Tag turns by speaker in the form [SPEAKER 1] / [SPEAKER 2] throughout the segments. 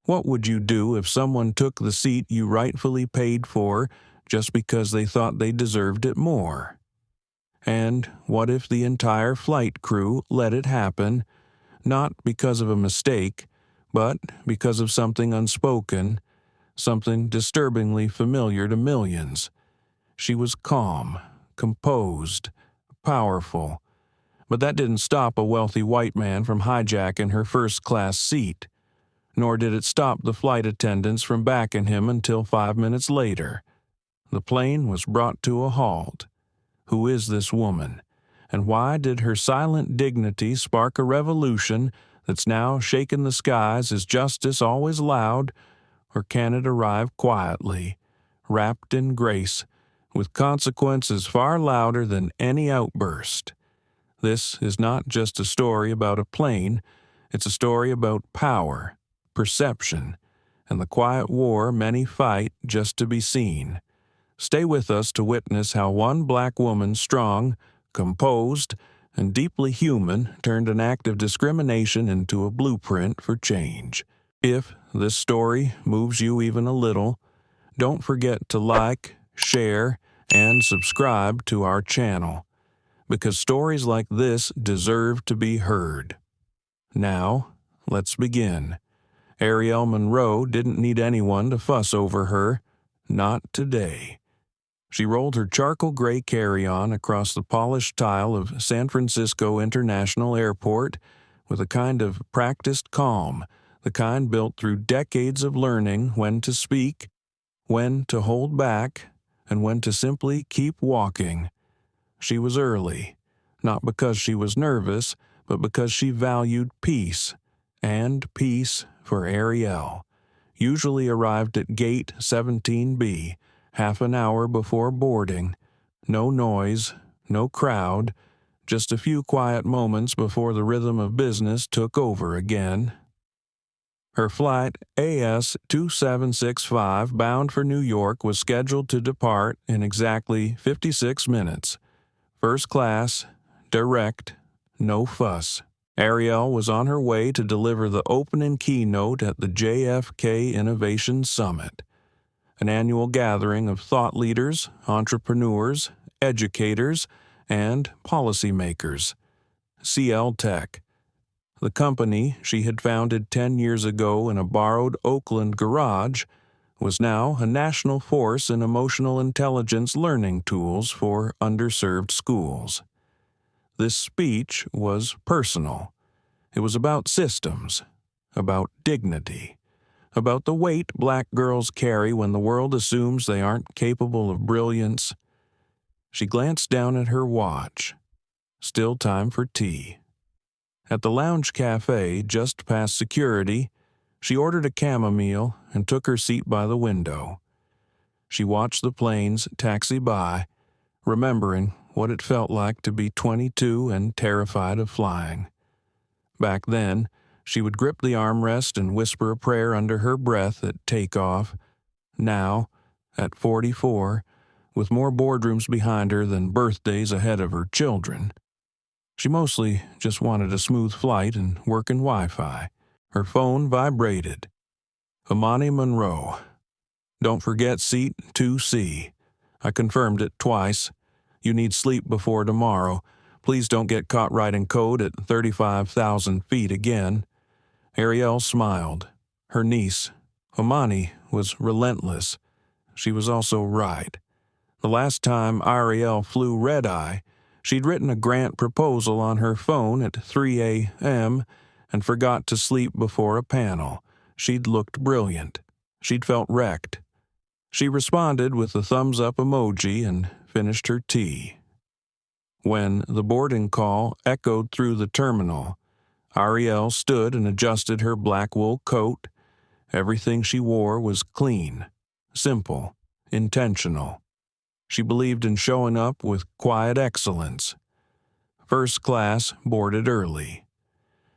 [SPEAKER 1] What would you do if someone took the seat you rightfully paid for just because they thought they deserved it more? And what if the entire flight crew let it happen, not because of a mistake, but because of something unspoken, something disturbingly familiar to millions? She was calm, composed, powerful, but that didn't stop a wealthy white man from hijacking her first-class seat, nor did it stop the flight attendants from backing him until 5 minutes later. The plane was brought to a halt. Who is this woman, and why did her silent dignity spark a revolution that's now shaken the skies? Is justice always loud, or can it arrive quietly, wrapped in grace, with consequences far louder than any outburst? This is not just a story about a plane, it's a story about power, perception, and the quiet war many fight just to be seen. Stay with us to witness how one black woman, strong, composed, and deeply human, turned an act of discrimination into a blueprint for change. If this story moves you even a little, don't forget to like, share, and subscribe to our channel, because stories like this deserve to be heard. Now, let's begin. Arielle Monroe didn't need anyone to fuss over her. Not today. She rolled her charcoal gray carry-on across the polished tile of San Francisco International Airport with a kind of practiced calm, the kind built through decades of learning when to speak, when to hold back, and when to simply keep walking. She was early, not because she was nervous, but because she valued peace, and peace for Arielle usually arrived at Gate 17B, half an hour before boarding. No noise, no crowd, just a few quiet moments before the rhythm of business took over again. Her flight AS 2765 bound for New York was scheduled to depart in exactly 56 minutes. First class, direct, no fuss. Arielle was on her way to deliver the opening keynote at the JFK Innovation Summit, an annual gathering of thought leaders, entrepreneurs, educators, and policymakers. CL Tech, the company she had founded 10 years ago in a borrowed Oakland garage, was now a national force in emotional intelligence learning tools for underserved schools. This speech was personal. It was about systems, about dignity, about the weight black girls carry when the world assumes they aren't capable of brilliance. She glanced down at her watch. Still time for tea. At the lounge cafe just past security, she ordered a chamomile and took her seat by the window. She watched the planes taxi by, remembering what it felt like to be 22 and terrified of flying. Back then, she would grip the armrest and whisper a prayer under her breath at takeoff. Now, at 44, with more boardrooms behind her than birthdays ahead of her children, she mostly just wanted a smooth flight and working Wi-Fi. Her phone vibrated. Arielle Monroe. Don't forget seat 2C. I confirmed it twice. You need sleep before tomorrow. Please don't get caught writing code at 35,000 feet again. Arielle smiled. Her niece, Amani, was relentless. She was also right. The last time Arielle flew red-eye, she'd written a grant proposal on her phone at 3 a.m. and forgot to sleep before a panel. She'd looked brilliant. She'd felt wrecked. She responded with a thumbs-up emoji and finished her tea. When the boarding call echoed through the terminal, Arielle stood and adjusted her black wool coat. Everything she wore was clean, simple, intentional. She believed in showing up with quiet excellence. First class boarded early.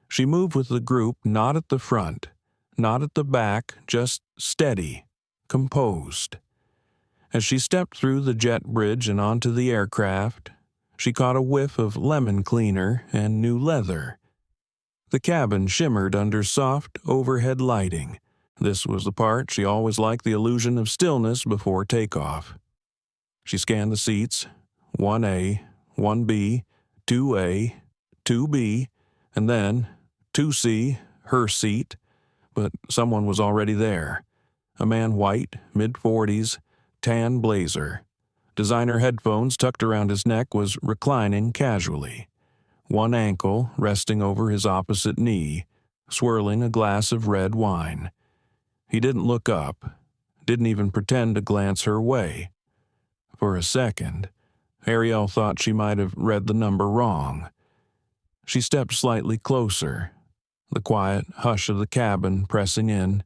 [SPEAKER 1] She moved with the group, not at the front, not at the back, just steady, composed. As she stepped through the jet bridge and onto the aircraft, she caught a whiff of lemon cleaner and new leather. The cabin shimmered under soft overhead lighting, This was the part she always liked, the illusion of stillness before takeoff. She scanned the seats, 1A, 1B, 2A, 2B, and then 2C, her seat, but someone was already there. A man, white, mid-40s, tan blazer. Designer headphones tucked around his neck, was reclining casually. One ankle resting over his opposite knee, swirling a glass of red wine. He didn't look up, didn't even pretend to glance her way. For a second, Arielle thought she might have read the number wrong. She stepped slightly closer, the quiet hush of the cabin pressing in.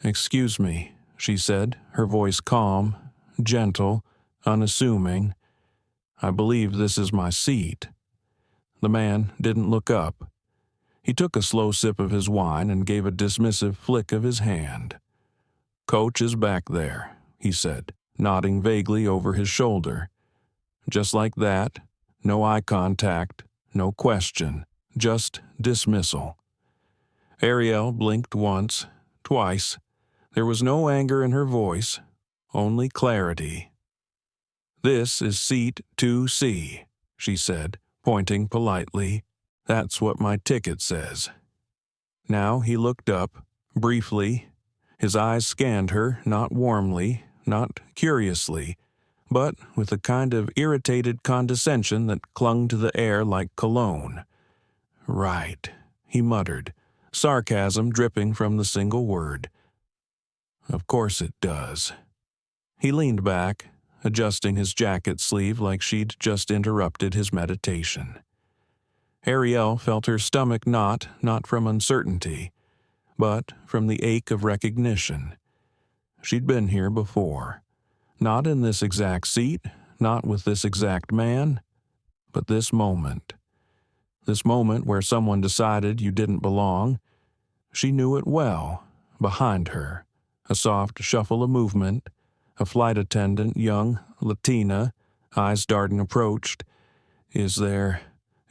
[SPEAKER 1] "Excuse me," she said, her voice calm, gentle, unassuming. "I believe this is my seat." The man didn't look up. He took a slow sip of his wine and gave a dismissive flick of his hand. "Coach is back there," he said, nodding vaguely over his shoulder. Just like that, no eye contact, no question, just dismissal. Arielle blinked once, twice. There was no anger in her voice, only clarity. "This is seat 2C, she said, pointing politely. "That's what my ticket says." Now he looked up, briefly. His eyes scanned her, not warmly, not curiously, but with a kind of irritated condescension that clung to the air like cologne. "Right," he muttered, sarcasm dripping from the single word. "Of course it does." He leaned back, adjusting his jacket sleeve like she'd just interrupted his meditation. Arielle felt her stomach knot, not from uncertainty, but from the ache of recognition. She'd been here before. Not in this exact seat, not with this exact man, but this moment. This moment where someone decided you didn't belong. She knew it well, behind her. A soft shuffle of movement. A flight attendant, young, Latina, eyes darting, approached. Is there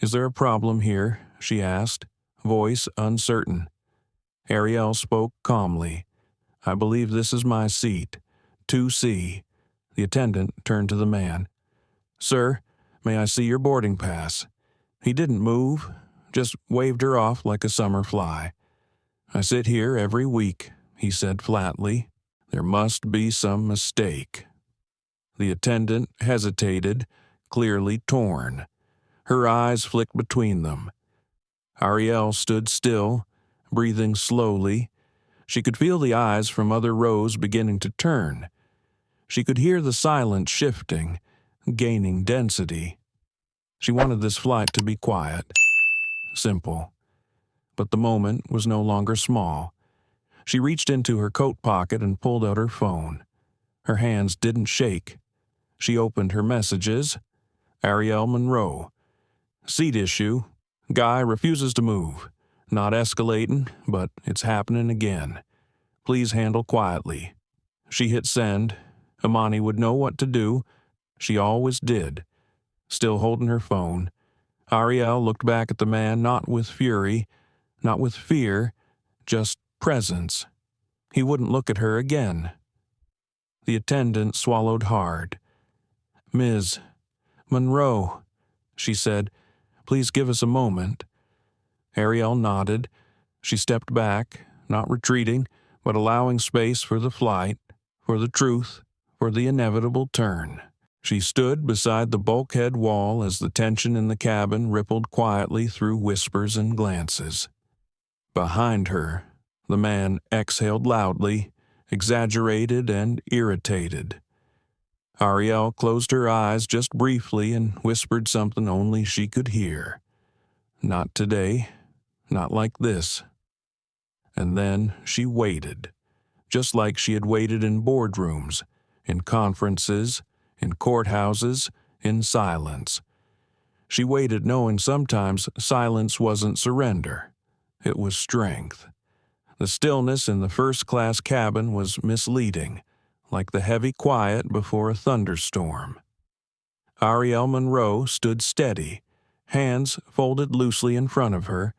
[SPEAKER 1] a problem here?" she asked, voice uncertain. Arielle spoke calmly. "I believe this is my seat, 2C. The attendant turned to the man. "Sir, may I see your boarding pass?" He didn't move, just waved her off like a summer fly. "I sit here every week," he said flatly. "There must be some mistake." The attendant hesitated, clearly torn. Her eyes flicked between them. Arielle stood still, breathing slowly. She could feel the eyes from other rows beginning to turn. She could hear the silence shifting, gaining density. She wanted this flight to be quiet, simple. But the moment was no longer small. She reached into her coat pocket and pulled out her phone. Her hands didn't shake. She opened her messages. Arielle Monroe. "Seat issue. Guy refuses to move. Not escalating, but it's happening again. Please handle quietly." She hit send. Amani would know what to do. She always did. Still holding her phone, Arielle looked back at the man, not with fury, not with fear, just presence. He wouldn't look at her again. The attendant swallowed hard. "Ms. Monroe," she said, "please give us a moment." Arielle nodded. She stepped back, not retreating, but allowing space for the flight, for the truth, for the inevitable turn. She stood beside the bulkhead wall as the tension in the cabin rippled quietly through whispers and glances. Behind her, the man exhaled loudly, exaggerated and irritated. Arielle closed her eyes just briefly and whispered something only she could hear. "Not today, not like this." And then she waited, just like she had waited in boardrooms, in conferences, in courthouses, in silence. She waited knowing sometimes silence wasn't surrender. It was strength. The stillness in the first-class cabin was misleading, like the heavy quiet before a thunderstorm. Arielle Monroe stood steady, hands folded loosely in front of her,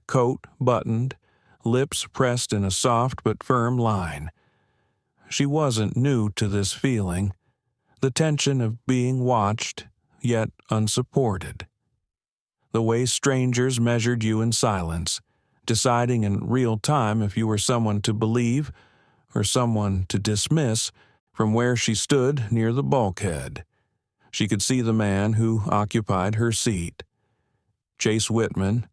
[SPEAKER 1] coat buttoned, lips pressed in a soft but firm line. She wasn't new to this feeling, the tension of being watched, yet unsupported. The way strangers measured you in silence, deciding in real time if you were someone to believe or someone to dismiss from where she stood near the bulkhead. She could see the man who occupied her seat. Chase Whitman,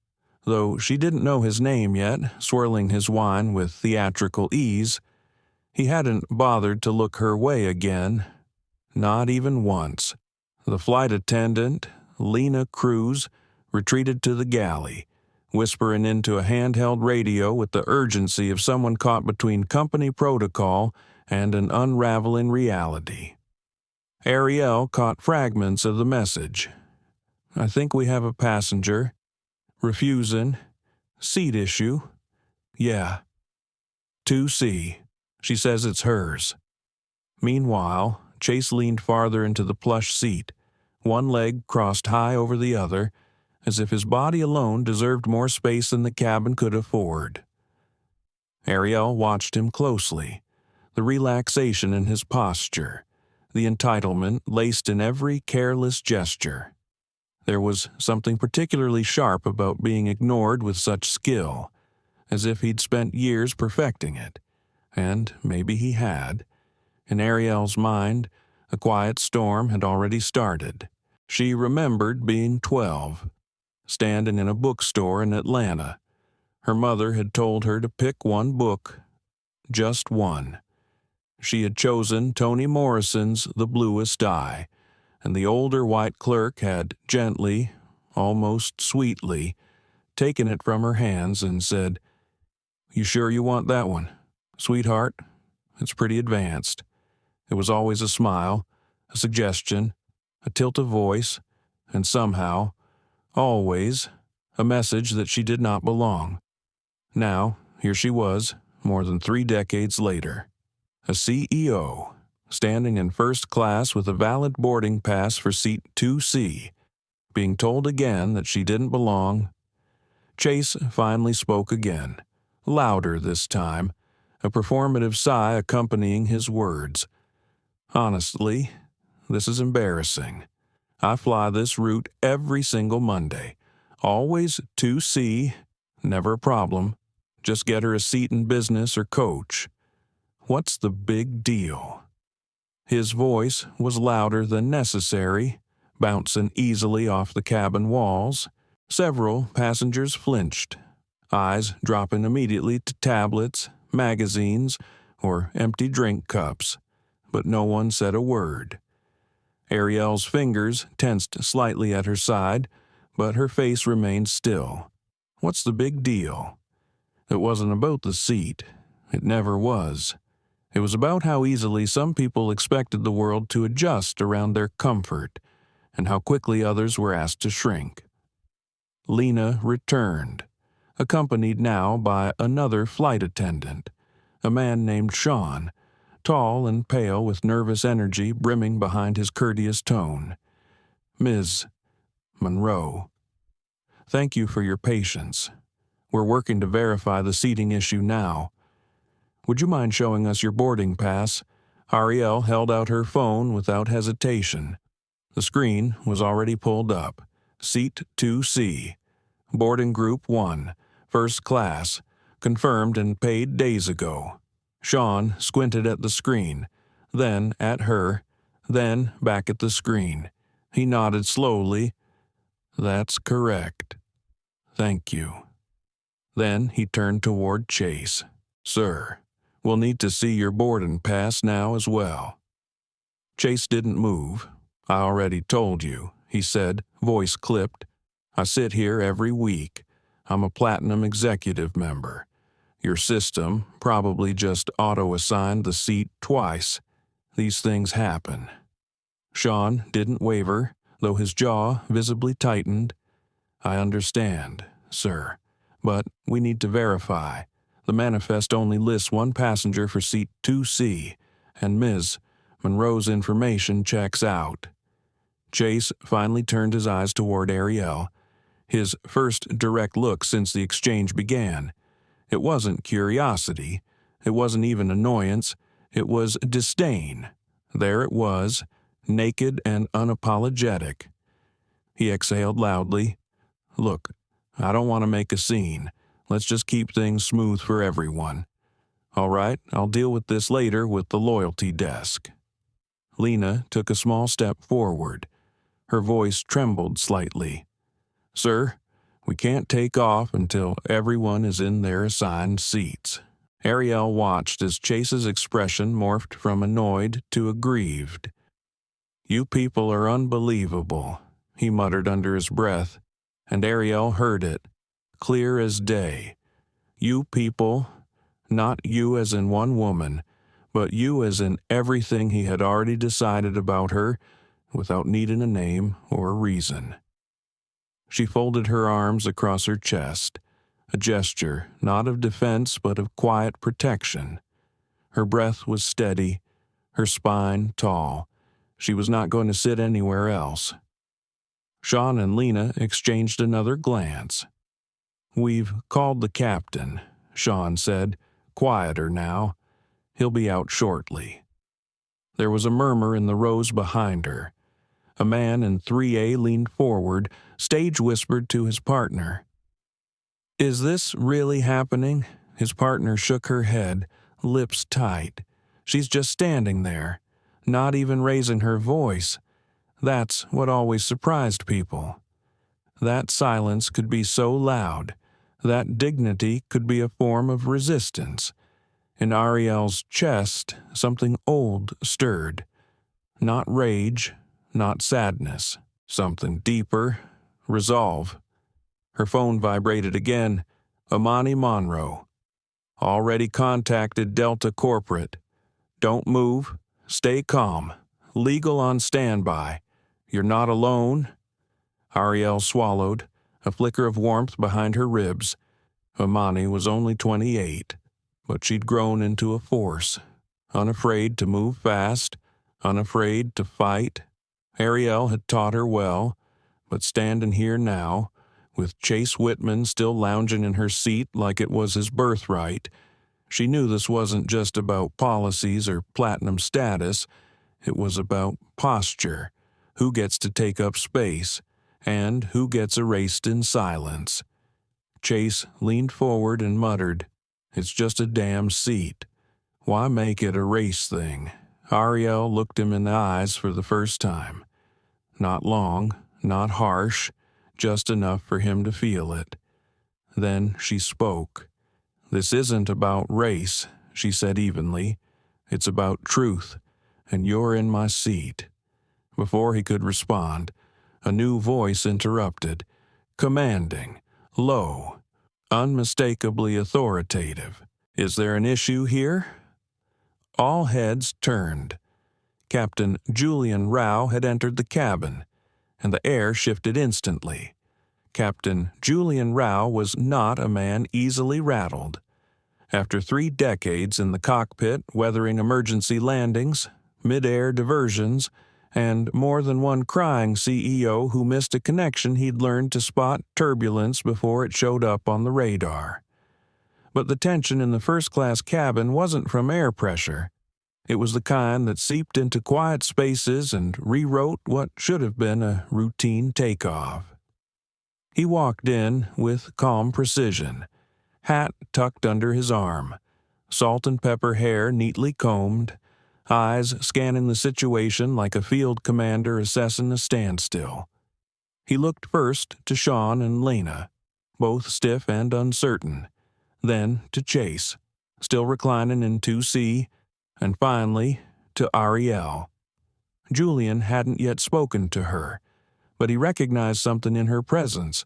[SPEAKER 1] though she didn't know his name yet, swirling his wine with theatrical ease. He hadn't bothered to look her way again, not even once. The flight attendant, Lena Cruz, retreated to the galley, whispering into a handheld radio with the urgency of someone caught between company protocol and an unraveling reality. Arielle caught fragments of the message. "I think we have a passenger. Refusing. Seat issue. Yeah. 2C. She says it's hers." Meanwhile, Chase leaned farther into the plush seat, one leg crossed high over the other, as if his body alone deserved more space than the cabin could afford. Arielle watched him closely, the relaxation in his posture, the entitlement laced in every careless gesture. There was something particularly sharp about being ignored with such skill, as if he'd spent years perfecting it. And maybe he had. In Arielle's mind, a quiet storm had already started. She remembered being 12, standing in a bookstore in Atlanta. Her mother had told her to pick one book, just one. She had chosen Toni Morrison's The Bluest Eye, and the older white clerk had gently, almost sweetly, taken it from her hands and said, "You sure you want that one, sweetheart? It's pretty advanced." It was always a smile, a suggestion, a tilt of voice, and somehow, always, a message that she did not belong. Now, here she was, more than 3 decades later, a CEO, standing in first class with a valid boarding pass for seat 2C, being told again that she didn't belong. Chase finally spoke again, louder this time, a performative sigh accompanying his words. "Honestly, this is embarrassing. I fly this route every single Monday. Always 2C, never a problem. Just get her a seat in business or coach. What's the big deal?" His voice was louder than necessary, bouncing easily off the cabin walls. Several passengers flinched, eyes dropping immediately to tablets, magazines, or empty drink cups, but no one said a word. Arielle's fingers tensed slightly at her side, but her face remained still. What's the big deal? It wasn't about the seat. It never was. It was about how easily some people expected the world to adjust around their comfort, and how quickly others were asked to shrink. Lena returned, accompanied now by another flight attendant, a man named Sean, tall and pale with nervous energy brimming behind his courteous tone. "Ms. Monroe, thank you for your patience. We're working to verify the seating issue now. Would you mind showing us your boarding pass?" Arielle held out her phone without hesitation. The screen was already pulled up. Seat 2C. Boarding Group 1. First class. Confirmed and paid days ago. Sean squinted at the screen, then at her, then back at the screen. He nodded slowly. "That's correct. Thank you." Then he turned toward Chase. "Sir, we'll need to see your boarding pass now as well." Chase didn't move. "I already told you," he said, voice clipped. "I sit here every week. I'm a Platinum Executive member. Your system probably just auto-assigned the seat twice. These things happen." Sean didn't waver, though his jaw visibly tightened. "I understand, sir, but we need to verify. The manifest only lists one passenger for seat 2C, and Ms. Monroe's information checks out." Chase finally turned his eyes toward Arielle, his first direct look since the exchange began. It wasn't curiosity. It wasn't even annoyance. It was disdain. There it was, naked and unapologetic. He exhaled loudly. Look, I don't want to make a scene. Let's just keep things smooth for everyone. All right, I'll deal with this later with the loyalty desk. Lena took a small step forward. Her voice trembled slightly. Sir, we can't take off until everyone is in their assigned seats. Arielle watched as Chase's expression morphed from annoyed to aggrieved. You people are unbelievable, he muttered under his breath, and Arielle heard it, clear as day. You people, not you as in one woman, but you as in everything he had already decided about her without needing a name or a reason. She folded her arms across her chest, a gesture not of defense but of quiet protection. Her breath was steady, her spine tall. She was not going to sit anywhere else. Sean and Lena exchanged another glance. We've called the captain, Sean said, quieter now. He'll be out shortly. There was a murmur in the rows behind her. A man in 3A leaned forward, stage whispered to his partner. Is this really happening? His partner shook her head, lips tight. She's just standing there, not even raising her voice. That's what always surprised people. That silence could be so loud. That dignity could be a form of resistance. In Arielle's chest, something old stirred. Not rage, not sadness. Something deeper, resolve. Her phone vibrated again. Monroe. Already contacted Delta Corporate. Don't move. Stay calm. Legal on standby. You're not alone. Arielle swallowed, a flicker of warmth behind her ribs. Amani was only 28, but she'd grown into a force, unafraid to move fast, unafraid to fight. Arielle had taught her well, but standing here now, with Chase Whitman still lounging in her seat like it was his birthright, she knew this wasn't just about policies or platinum status. It was about posture, who gets to take up space, and who gets erased in silence. Chase leaned forward and muttered, It's just a damn seat. Why make it a race thing? Arielle looked him in the eyes for the first time. Not long, not harsh, just enough for him to feel it. Then she spoke. This isn't about race, she said evenly. It's about truth, and you're in my seat. Before he could respond, a new voice interrupted, commanding, low, unmistakably authoritative. Is there an issue here? All heads turned. Captain Julian Rao had entered the cabin, and the air shifted instantly. Captain Julian Rao was not a man easily rattled. After 3 decades in the cockpit weathering emergency landings, mid-air diversions, and more than one crying CEO who missed a connection he'd learned to spot turbulence before it showed up on the radar. But the tension in the first-class cabin wasn't from air pressure. It was the kind that seeped into quiet spaces and rewrote what should have been a routine takeoff. He walked in with calm precision, hat tucked under his arm, salt and pepper hair neatly combed, eyes scanning the situation like a field commander assessing a standstill. He looked first to Sean and Lena, both stiff and uncertain, then to Chase, still reclining in 2C, and finally to Arielle. Julian hadn't yet spoken to her, but he recognized something in her presence.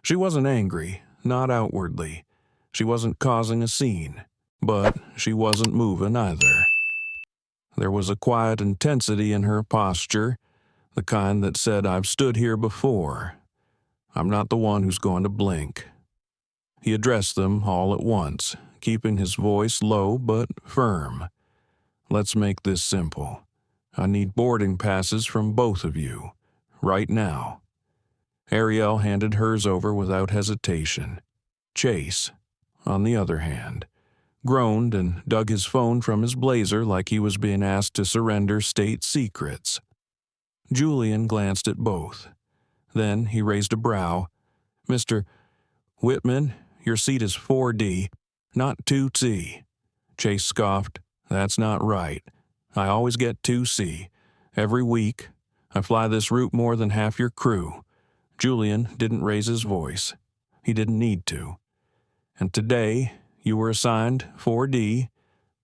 [SPEAKER 1] She wasn't angry, not outwardly. She wasn't causing a scene, but she wasn't moving either. There was a quiet intensity in her posture, the kind that said, I've stood here before. I'm not the one who's going to blink. He addressed them all at once, keeping his voice low but firm. Let's make this simple. I need boarding passes from both of you, right now. Arielle handed hers over without hesitation. Chase, on the other hand, groaned and dug his phone from his blazer like he was being asked to surrender state secrets. Julian glanced at both. Then he raised a brow. "Mr. Whitman, your seat is 4D, not 2C. Chase scoffed. "That's not right. I always get 2C. Every week. I fly this route more than half your crew." Julian didn't raise his voice. He didn't need to. "And today, you were assigned 4D.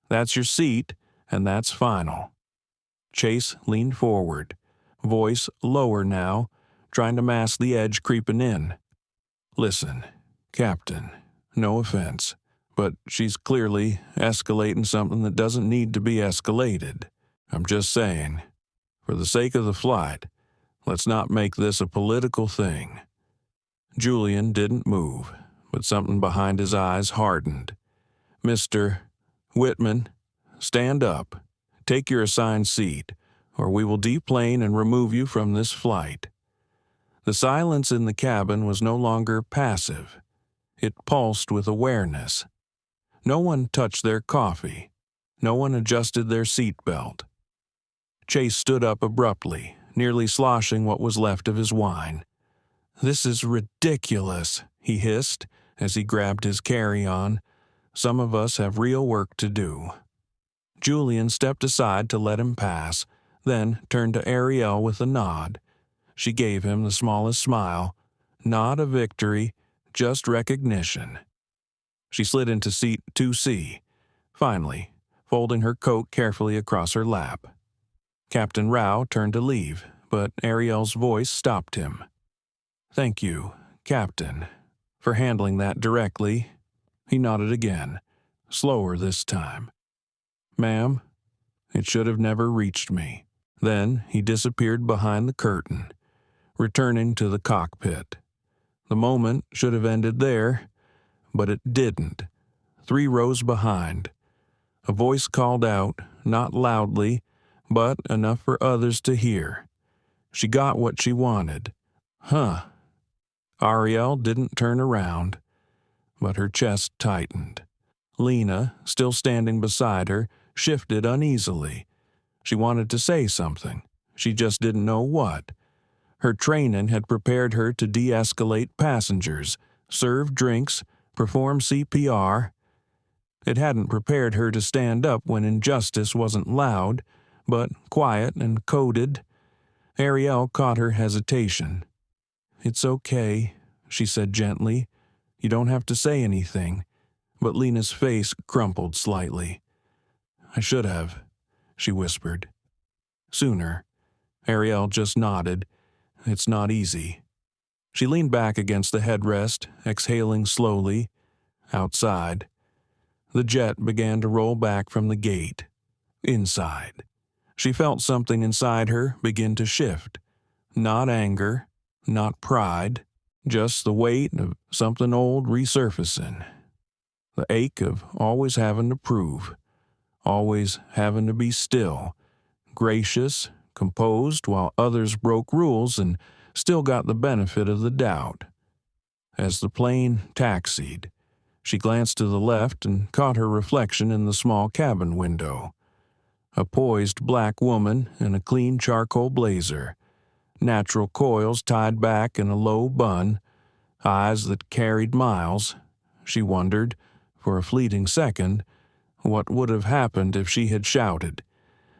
[SPEAKER 1] That's your seat, and that's final." Chase leaned forward, voice lower now, trying to mask the edge creeping in. "Listen, Captain, no offense, but she's clearly escalating something that doesn't need to be escalated. I'm just saying, for the sake of the flight, let's not make this a political thing." Julian didn't move, but something behind his eyes hardened. "Mr. Whitman, stand up. Take your assigned seat, or we will deplane and remove you from this flight." The silence in the cabin was no longer passive. It pulsed with awareness. No one touched their coffee. No one adjusted their seatbelt. Chase stood up abruptly, nearly sloshing what was left of his wine. "This is ridiculous," he hissed as he grabbed his carry-on. "Some of us have real work to do." Julian stepped aside to let him pass, then turned to Arielle with a nod. She gave him the smallest smile. Not a victory, just recognition. She slid into seat 2C, finally, folding her coat carefully across her lap. Captain Rao turned to leave, but Arielle's voice stopped him. "Thank you, Captain, for handling that directly." He nodded again, slower this time. "Ma'am, it should have never reached me." Then he disappeared behind the curtain, returning to the cockpit. The moment should have ended there, but it didn't. 3 rows behind. A voice called out, not loudly, but enough for others to hear. She got what she wanted. "Huh." Arielle didn't turn around, but her chest tightened. Lena, still standing beside her, shifted uneasily. She wanted to say something. She just didn't know what. Her training had prepared her to de-escalate passengers, serve drinks, perform CPR. It hadn't prepared her to stand up when injustice wasn't loud, but quiet and coded. Arielle caught her hesitation. "It's okay," she said gently. "You don't have to say anything." But Lena's face crumpled slightly. "I should have," she whispered. "Sooner." Arielle just nodded. "It's not easy." She leaned back against the headrest, exhaling slowly. Outside. The jet began to roll back from the gate. Inside. She felt something inside her begin to shift. Not anger, not pride, just the weight of something old resurfacing. The ache of always having to prove, always having to be still, gracious, composed while others broke rules and still got the benefit of the doubt. As the plane taxied, she glanced to the left and caught her reflection in the small cabin window. A poised black woman in a clean charcoal blazer, natural coils tied back in a low bun, eyes that carried miles. She wondered, for a fleeting second, what would have happened if she had shouted,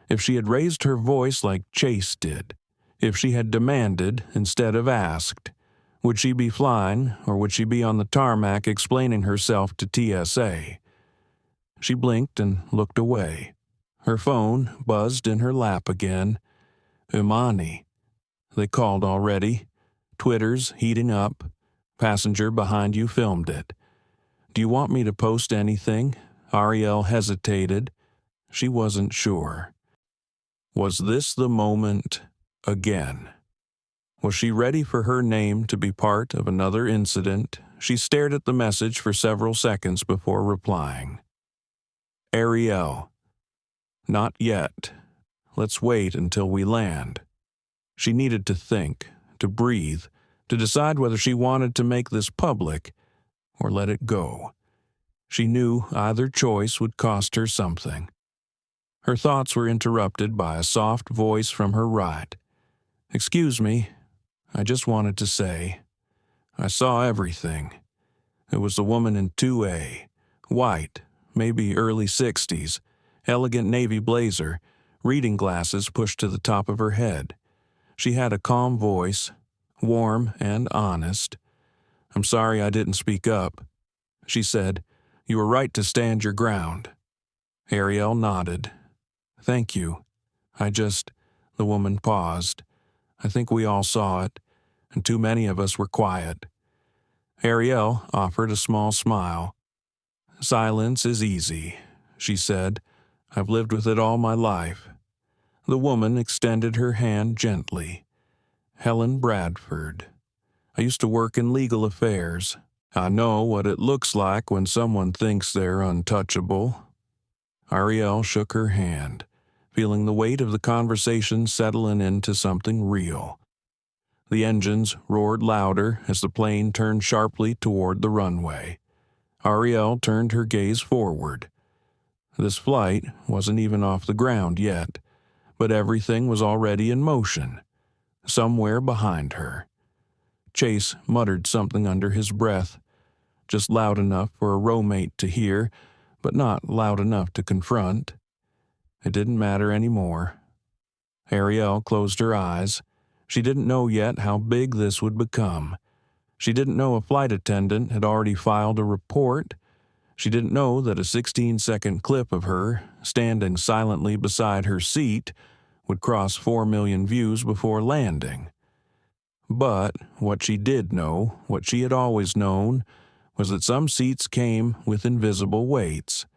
[SPEAKER 1] if she had raised her voice like Chase did, if she had demanded instead of asked. Would she be flying, or would she be on the tarmac explaining herself to TSA? She blinked and looked away. Her phone buzzed in her lap again. Imani. They called already. Twitter's heating up. Passenger behind you filmed it. "Do you want me to post anything?" Arielle hesitated. She wasn't sure. Was this the moment again? Was she ready for her name to be part of another incident? She stared at the message for several seconds before replying. Arielle. "Not yet. Let's wait until we land." She needed to think, to breathe, to decide whether she wanted to make this public or let it go. She knew either choice would cost her something. Her thoughts were interrupted by a soft voice from her right. "Excuse me, I just wanted to say, I saw everything." It was the woman in 2A, white, maybe early 60s, elegant navy blazer, reading glasses pushed to the top of her head. She had a calm voice, warm and honest. "I'm sorry I didn't speak up," she said. "You were right to stand your ground." Arielle nodded. "Thank you. The woman paused. "I think we all saw it, and too many of us were quiet." Arielle offered a small smile. "Silence is easy," she said. "I've lived with it all my life." The woman extended her hand gently. "Helen Bradford. I used to work in legal affairs. I know what it looks like when someone thinks they're untouchable." Arielle shook her hand, feeling the weight of the conversation settling into something real. The engines roared louder as the plane turned sharply toward the runway. Arielle turned her gaze forward. This flight wasn't even off the ground yet, but everything was already in motion, somewhere behind her. Chase muttered something under his breath, just loud enough for a rowmate to hear, but not loud enough to confront. It didn't matter anymore. Arielle closed her eyes. She didn't know yet how big this would become. She didn't know a flight attendant had already filed a report. She didn't know that a 16-second clip of her, standing silently beside her seat, would cross 4 million views before landing. But what she did know, what she had always known, was that some seats came with invisible weights,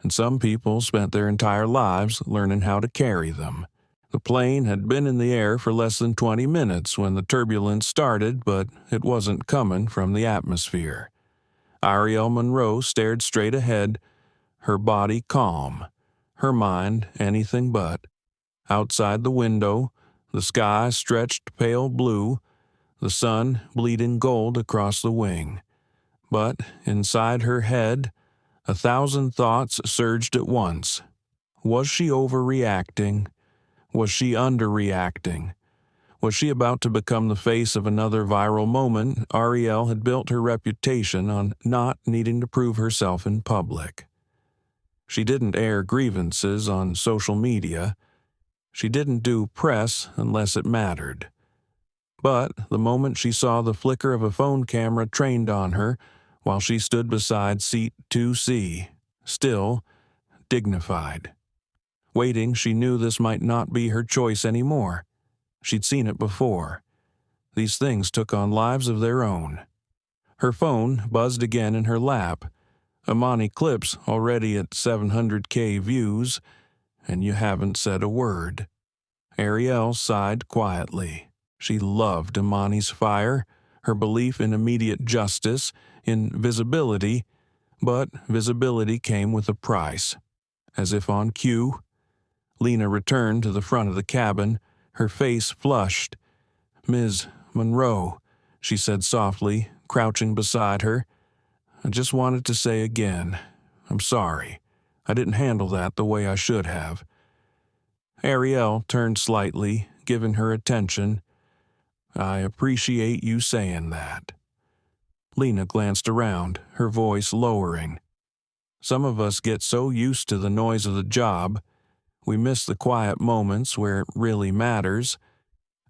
[SPEAKER 1] and some people spent their entire lives learning how to carry them. The plane had been in the air for less than 20 minutes when the turbulence started, but it wasn't coming from the atmosphere. Arielle Monroe stared straight ahead, her body calm, her mind anything but. Outside the window, the sky stretched pale blue, the sun bleeding gold across the wing. But inside her head, 1,000 thoughts surged at once. Was she overreacting? Was she underreacting? Was she about to become the face of another viral moment? Arielle had built her reputation on not needing to prove herself in public. She didn't air grievances on social media. She didn't do press unless it mattered. But the moment she saw the flicker of a phone camera trained on her while she stood beside seat 2C, still, dignified. Waiting, she knew this might not be her choice anymore. She'd seen it before. These things took on lives of their own. Her phone buzzed again in her lap. Amani clips already at 700K views, and you haven't said a word. Arielle sighed quietly. She loved Amani's fire, her belief in immediate justice, in visibility, but visibility came with a price. As if on cue, Lena returned to the front of the cabin, her face flushed. "Ms. Monroe," she said softly, crouching beside her. "I just wanted to say again, I'm sorry. I didn't handle that the way I should have." Arielle turned slightly, giving her attention. "I appreciate you saying that." Lena glanced around, her voice lowering. Some of us get so used to the noise of the job, we miss the quiet moments where it really matters.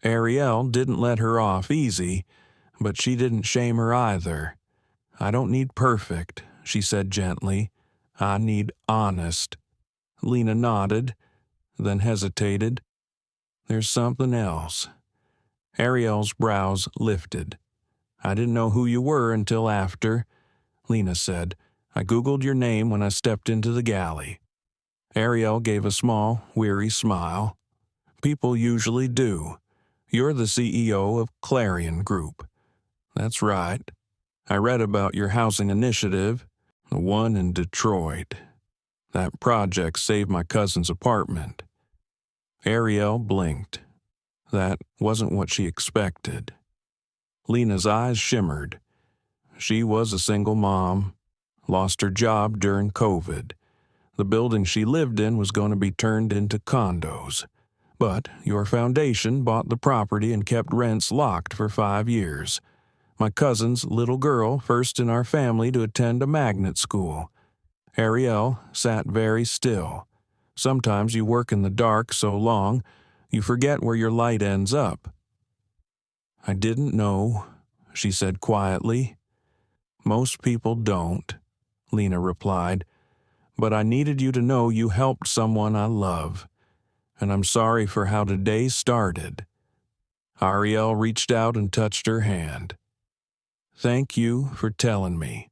[SPEAKER 1] Arielle didn't let her off easy, but she didn't shame her either. "I don't need perfect," she said gently. "I need honest." Lena nodded, then hesitated. "There's something else." Arielle's brows lifted. "I didn't know who you were until after," Lena said. "I Googled your name when I stepped into the galley." Arielle gave a small, weary smile. "People usually do. You're the CEO of Clarion Group." "That's right. I read about your housing initiative, the one in Detroit. That project saved my cousin's apartment." Arielle blinked. That wasn't what she expected. Lena's eyes shimmered. She was a single mom, lost her job during COVID. The building she lived in was going to be turned into condos. But your foundation bought the property and kept rents locked for 5 years. My cousin's little girl, first in our family to attend a magnet school. Arielle sat very still. Sometimes you work in the dark so long, you forget where your light ends up. I didn't know, she said quietly. Most people don't, Lena replied. But I needed you to know you helped someone I love. And I'm sorry for how today started. Arielle reached out and touched her hand. Thank you for telling me.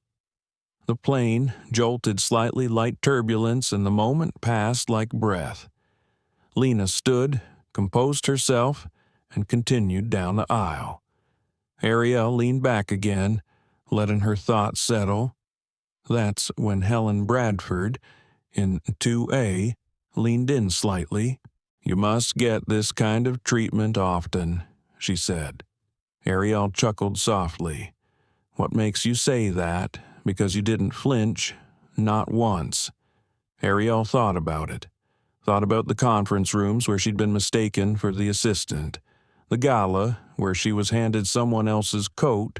[SPEAKER 1] The plane jolted slightly light turbulence and the moment passed like breath. Lena stood, composed herself, and continued down the aisle. Arielle leaned back again, letting her thoughts settle. That's when Helen Bradford, in 2A, leaned in slightly. You must get this kind of treatment often, she said. Arielle chuckled softly. What makes you say that? Because you didn't flinch? Not once. Arielle thought about it. Thought about the conference rooms where she'd been mistaken for the assistant, the gala where she was handed someone else's coat,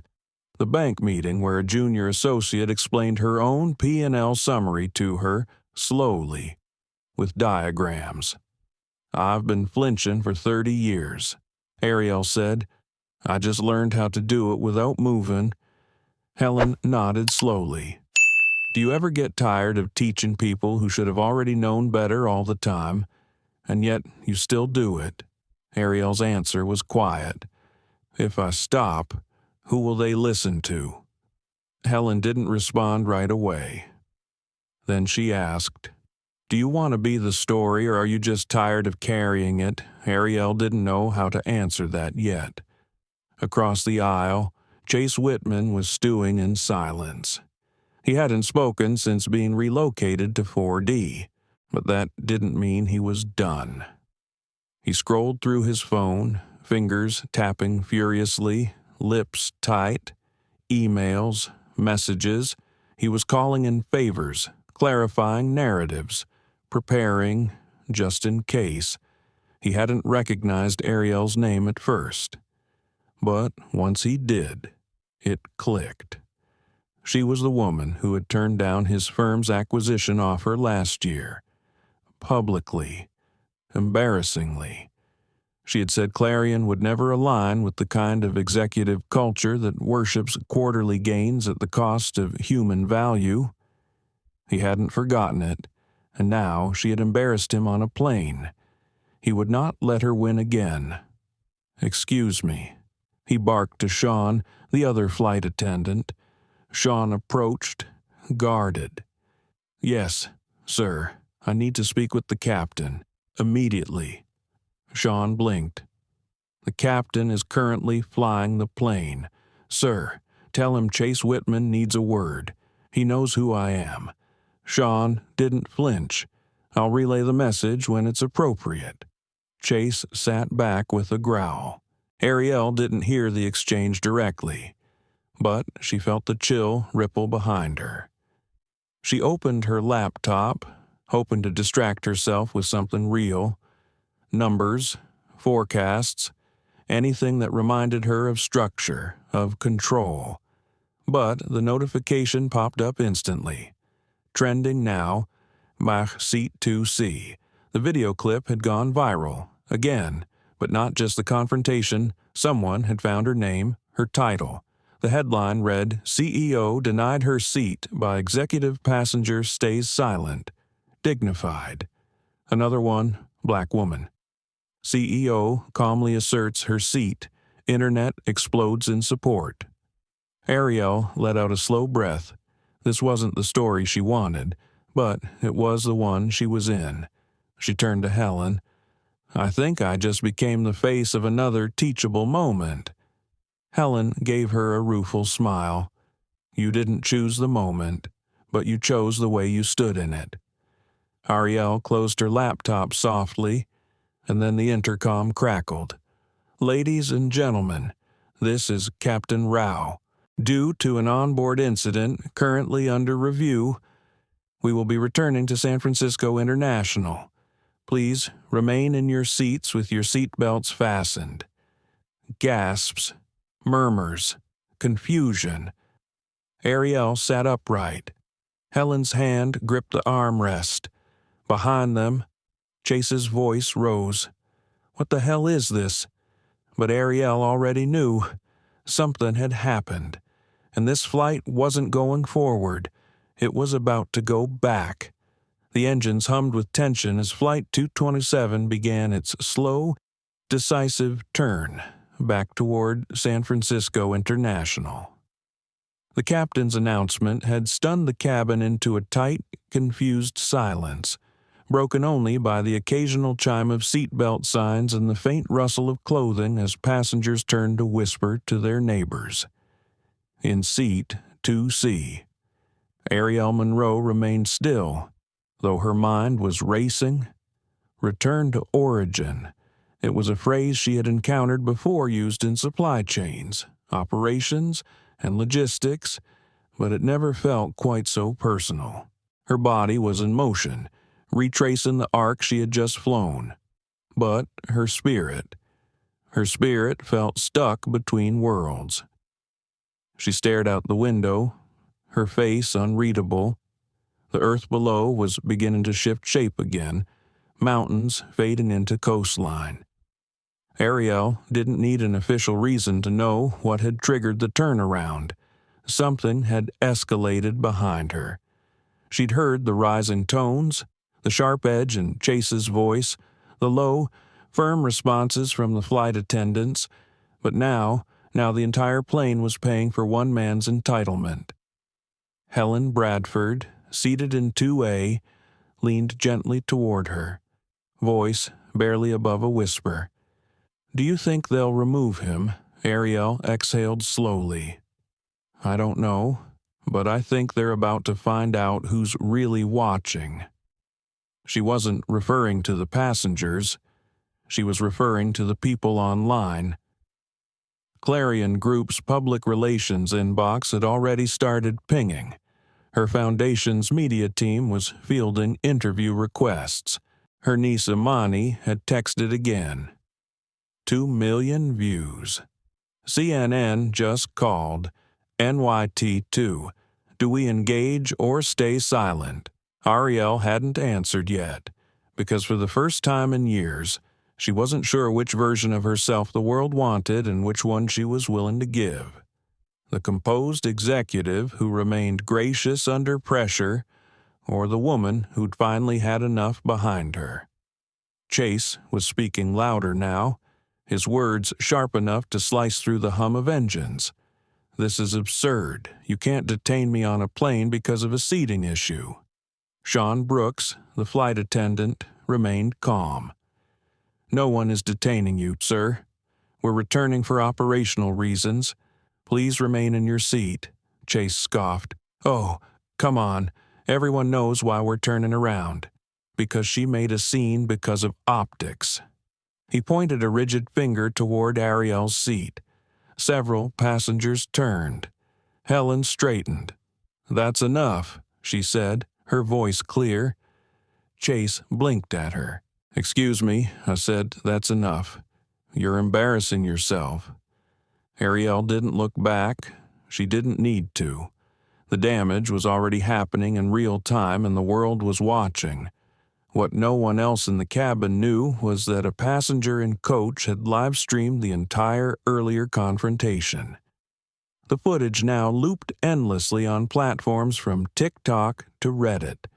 [SPEAKER 1] the bank meeting where a junior associate explained her own P&L summary to her slowly, with diagrams. I've been flinching for 30 years, Arielle said. I just learned how to do it without moving. Helen nodded slowly. Do you ever get tired of teaching people who should have already known better all the time, and yet you still do it? Arielle's answer was quiet. If I stop, who will they listen to? Helen didn't respond right away. Then she asked, do you want to be the story or are you just tired of carrying it? Arielle didn't know how to answer that yet. Across the aisle, Chase Whitman was stewing in silence. He hadn't spoken since being relocated to 4D, but that didn't mean he was done. He scrolled through his phone, fingers tapping furiously, lips tight, emails, messages. He was calling in favors, clarifying narratives, preparing, just in case. He hadn't recognized Arielle's name at first. But once he did, it clicked. She was the woman who had turned down his firm's acquisition offer last year. Publicly. Embarrassingly. She had said Clarion would never align with the kind of executive culture that worships quarterly gains at the cost of human value. He hadn't forgotten it, and now she had embarrassed him on a plane. He would not let her win again. Excuse me. He barked to Sean, the other flight attendant. Sean approached, guarded. Yes, sir. I need to speak with the captain. Immediately. Sean blinked. The captain is currently flying the plane. Sir, tell him Chase Whitman needs a word. He knows who I am. Sean didn't flinch. I'll relay the message when it's appropriate. Chase sat back with a growl. Arielle didn't hear the exchange directly, but she felt the chill ripple behind her. She opened her laptop, hoping to distract herself with something real. Numbers, forecasts, anything that reminded her of structure, of control. But the notification popped up instantly. Trending now, Mach Seat 2C. The video clip had gone viral, again, but not just the confrontation. Someone had found her name, her title. The headline read, CEO denied her seat by executive passenger stays silent. Dignified. Another one, black woman. CEO calmly asserts her seat. Internet explodes in support. Arielle let out a slow breath. This wasn't the story she wanted, but it was the one she was in. She turned to Helen. I think I just became the face of another teachable moment. Helen gave her a rueful smile. You didn't choose the moment, but you chose the way you stood in it. Arielle closed her laptop softly, and then the intercom crackled. Ladies and gentlemen, this is Captain Rao. Due to an onboard incident currently under review, we will be returning to San Francisco International. Please remain in your seats with your seatbelts fastened. Gasps, murmurs, confusion. Arielle sat upright. Helen's hand gripped the armrest. Behind them, Chase's voice rose. What the hell is this? But Arielle already knew. Something had happened, and this flight wasn't going forward. It was about to go back. The engines hummed with tension as Flight 227 began its slow, decisive turn back toward San Francisco International. The captain's announcement had stunned the cabin into a tight, confused silence, broken only by the occasional chime of seatbelt signs and the faint rustle of clothing as passengers turned to whisper to their neighbors. In seat 2C, Arielle Monroe remained still, though her mind was racing. Return to origin. It was a phrase she had encountered before used in supply chains, operations, and logistics, but it never felt quite so personal. Her body was in motion, retracing the arc she had just flown. But her spirit felt stuck between worlds. She stared out the window, her face unreadable. The earth below was beginning to shift shape again, mountains fading into coastline. Arielle didn't need an official reason to know what had triggered the turnaround. Something had escalated behind her. She'd heard the rising tones, the sharp edge in Chase's voice, the low, firm responses from the flight attendants, but now the entire plane was paying for one man's entitlement. Helen Bradford, seated in 2A, leaned gently toward her, voice barely above a whisper. "Do you think they'll remove him?" Arielle exhaled slowly. "I don't know, but I think they're about to find out who's really watching." She wasn't referring to the passengers. She was referring to the people online. Clarion Group's public relations inbox had already started pinging. Her foundation's media team was fielding interview requests. Her niece Imani had texted again. 2 million views. CNN just called. NYT2. Do we engage or stay silent? Arielle hadn't answered yet, because for the first time in years, she wasn't sure which version of herself the world wanted and which one she was willing to give. The composed executive who remained gracious under pressure, or the woman who'd finally had enough behind her. Chase was speaking louder now, his words sharp enough to slice through the hum of engines. "This is absurd. You can't detain me on a plane because of a seating issue." Sean Brooks, the flight attendant, remained calm. "No one is detaining you, sir. We're returning for operational reasons. Please remain in your seat," Chase scoffed. "Oh, come on. Everyone knows why we're turning around. Because she made a scene because of optics." He pointed a rigid finger toward Arielle's seat. Several passengers turned. Helen straightened. "That's enough," she said, her voice clear. Chase blinked at her. "Excuse me," I said, "that's enough. You're embarrassing yourself." Arielle didn't look back. She didn't need to. The damage was already happening in real time and the world was watching. What no one else in the cabin knew was that a passenger in coach had live-streamed the entire earlier confrontation. The footage now looped endlessly on platforms from TikTok to Reddit.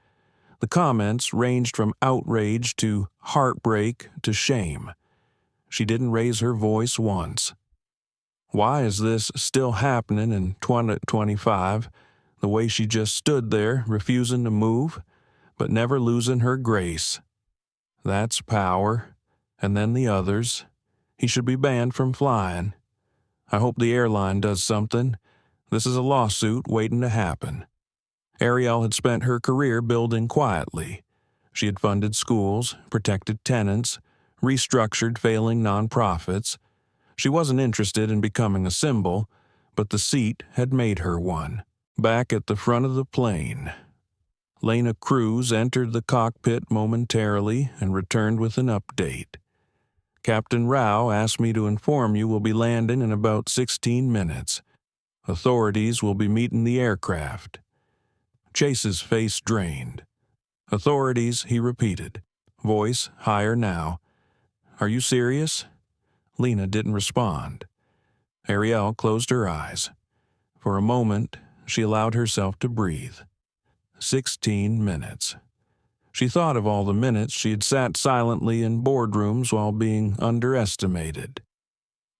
[SPEAKER 1] The comments ranged from outrage to heartbreak to shame. She didn't raise her voice once. Why is this still happening in 2025? The way she just stood there, refusing to move, but never losing her grace. That's power. And then the others. He should be banned from flying. I hope the airline does something. This is a lawsuit waiting to happen. Arielle had spent her career building quietly. She had funded schools, protected tenants, restructured failing nonprofits. She wasn't interested in becoming a symbol, but the seat had made her one. Back at the front of the plane, Lena Cruz entered the cockpit momentarily and returned with an update. Captain Rao asked me to inform you we'll be landing in about 16 minutes. Authorities will be meeting the aircraft. Chase's face drained. Authorities, he repeated, voice higher now. Are you serious? Lena didn't respond. Arielle closed her eyes. For a moment, she allowed herself to breathe. 16 minutes. She thought of all the minutes she had sat silently in boardrooms while being underestimated.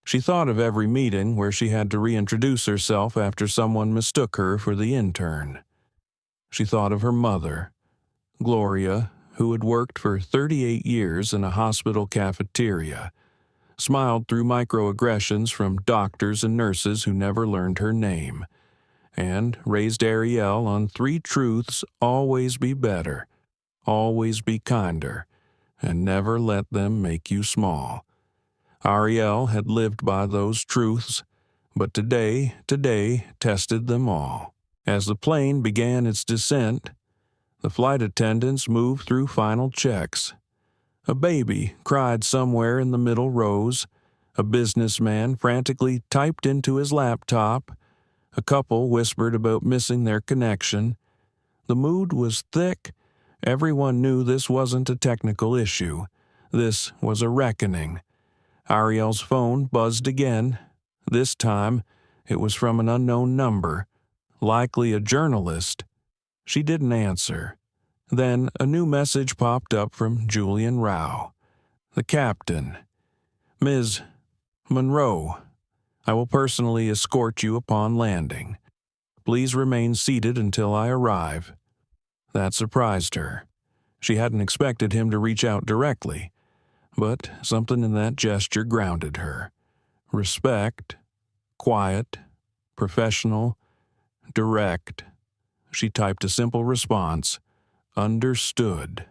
[SPEAKER 1] She thought of every meeting where she had to reintroduce herself after someone mistook her for the intern. She thought of her mother, Gloria, who had worked for 38 years in a hospital cafeteria, smiled through microaggressions from doctors and nurses who never learned her name, and raised Arielle on 3 truths: always be better, always be kinder, and never let them make you small. Arielle had lived by those truths, but today tested them all. As the plane began its descent, the flight attendants moved through final checks. A baby cried somewhere in the middle rows. A businessman frantically typed into his laptop. A couple whispered about missing their connection. The mood was thick. Everyone knew this wasn't a technical issue. This was a reckoning. Arielle's phone buzzed again. This time, it was from an unknown number, likely a journalist. She didn't answer. Then a new message popped up from Julian Rao. The captain. Ms. Monroe, I will personally escort you upon landing. Please remain seated until I arrive. That surprised her. She hadn't expected him to reach out directly, but something in that gesture grounded her. Respect, quiet, professional, direct. She typed a simple response. Understood.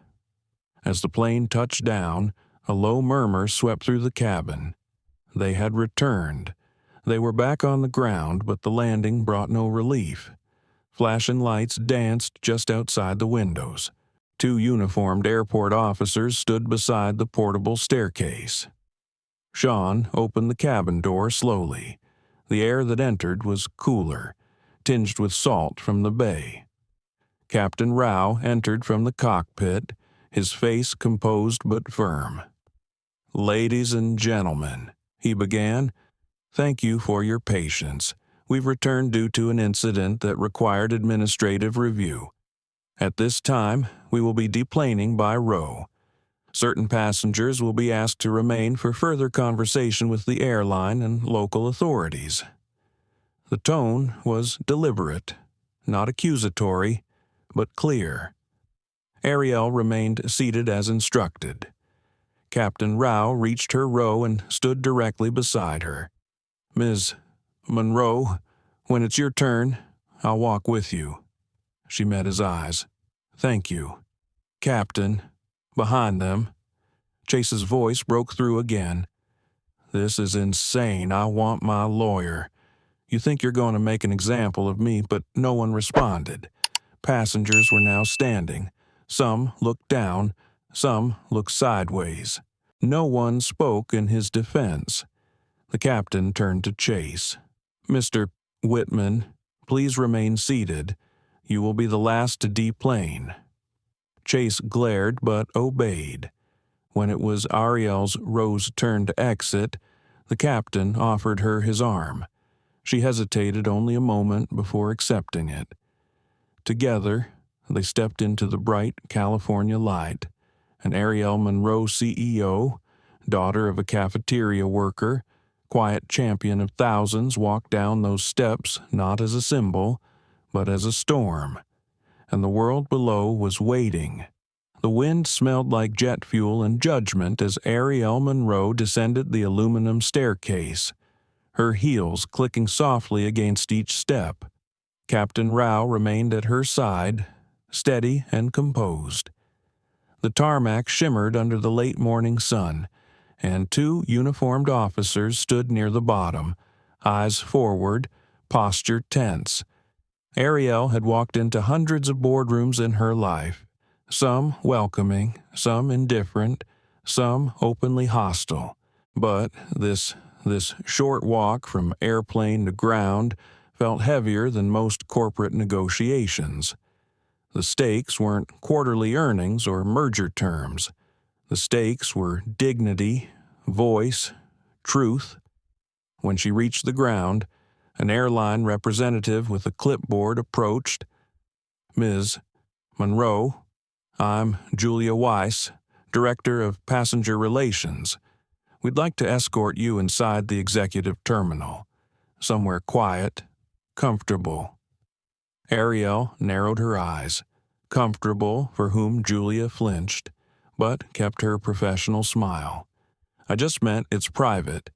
[SPEAKER 1] As the plane touched down, a low murmur swept through the cabin. They had returned. They were back on the ground, but the landing brought no relief. Flashing lights danced just outside the windows. 2 uniformed airport officers stood beside the portable staircase. Sean opened the cabin door slowly. The air that entered was cooler, tinged with salt from the bay. Captain Rao entered from the cockpit, his face composed but firm. Ladies and gentlemen, he began, thank you for your patience. We've returned due to an incident that required administrative review. At this time, we will be deplaning by row. Certain passengers will be asked to remain for further conversation with the airline and local authorities. The tone was deliberate, not accusatory, but clear. Arielle remained seated as instructed. Captain Rao reached her row and stood directly beside her. Ms. Monroe, when it's your turn, I'll walk with you. She met his eyes. Thank you. Captain, behind them. Chase's voice broke through again. This is insane. I want my lawyer. You think you're going to make an example of me, but no one responded. Passengers were now standing. Some looked down, some looked sideways. No one spoke in his defense. The captain turned to Chase. Mr. Whitman, please remain seated. You will be the last to deplane. Chase glared but obeyed. When it was Arielle's row's turn to exit, the captain offered her his arm. She hesitated only a moment before accepting it. Together, they stepped into the bright California light. An Arielle Monroe CEO, daughter of a cafeteria worker, quiet champion of thousands, walked down those steps not as a symbol, but as a storm. And the world below was waiting. The wind smelled like jet fuel and judgment as Arielle Monroe descended the aluminum staircase, her heels clicking softly against each step. Captain Rao remained at her side, steady and composed. The tarmac shimmered under the late morning sun, and 2 uniformed officers stood near the bottom, eyes forward, posture tense. Arielle had walked into hundreds of boardrooms in her life, some welcoming, some indifferent, some openly hostile. But this short walk from airplane to ground felt heavier than most corporate negotiations. The stakes weren't quarterly earnings or merger terms. The stakes were dignity, voice, truth. When she reached the ground, an airline representative with a clipboard approached. "Ms. Monroe, I'm Julia Weiss, Director of Passenger Relations. We'd like to escort you inside the executive terminal, somewhere quiet, comfortable." Arielle narrowed her eyes. Comfortable for whom Julia flinched, but kept her professional smile. "I just meant it's private.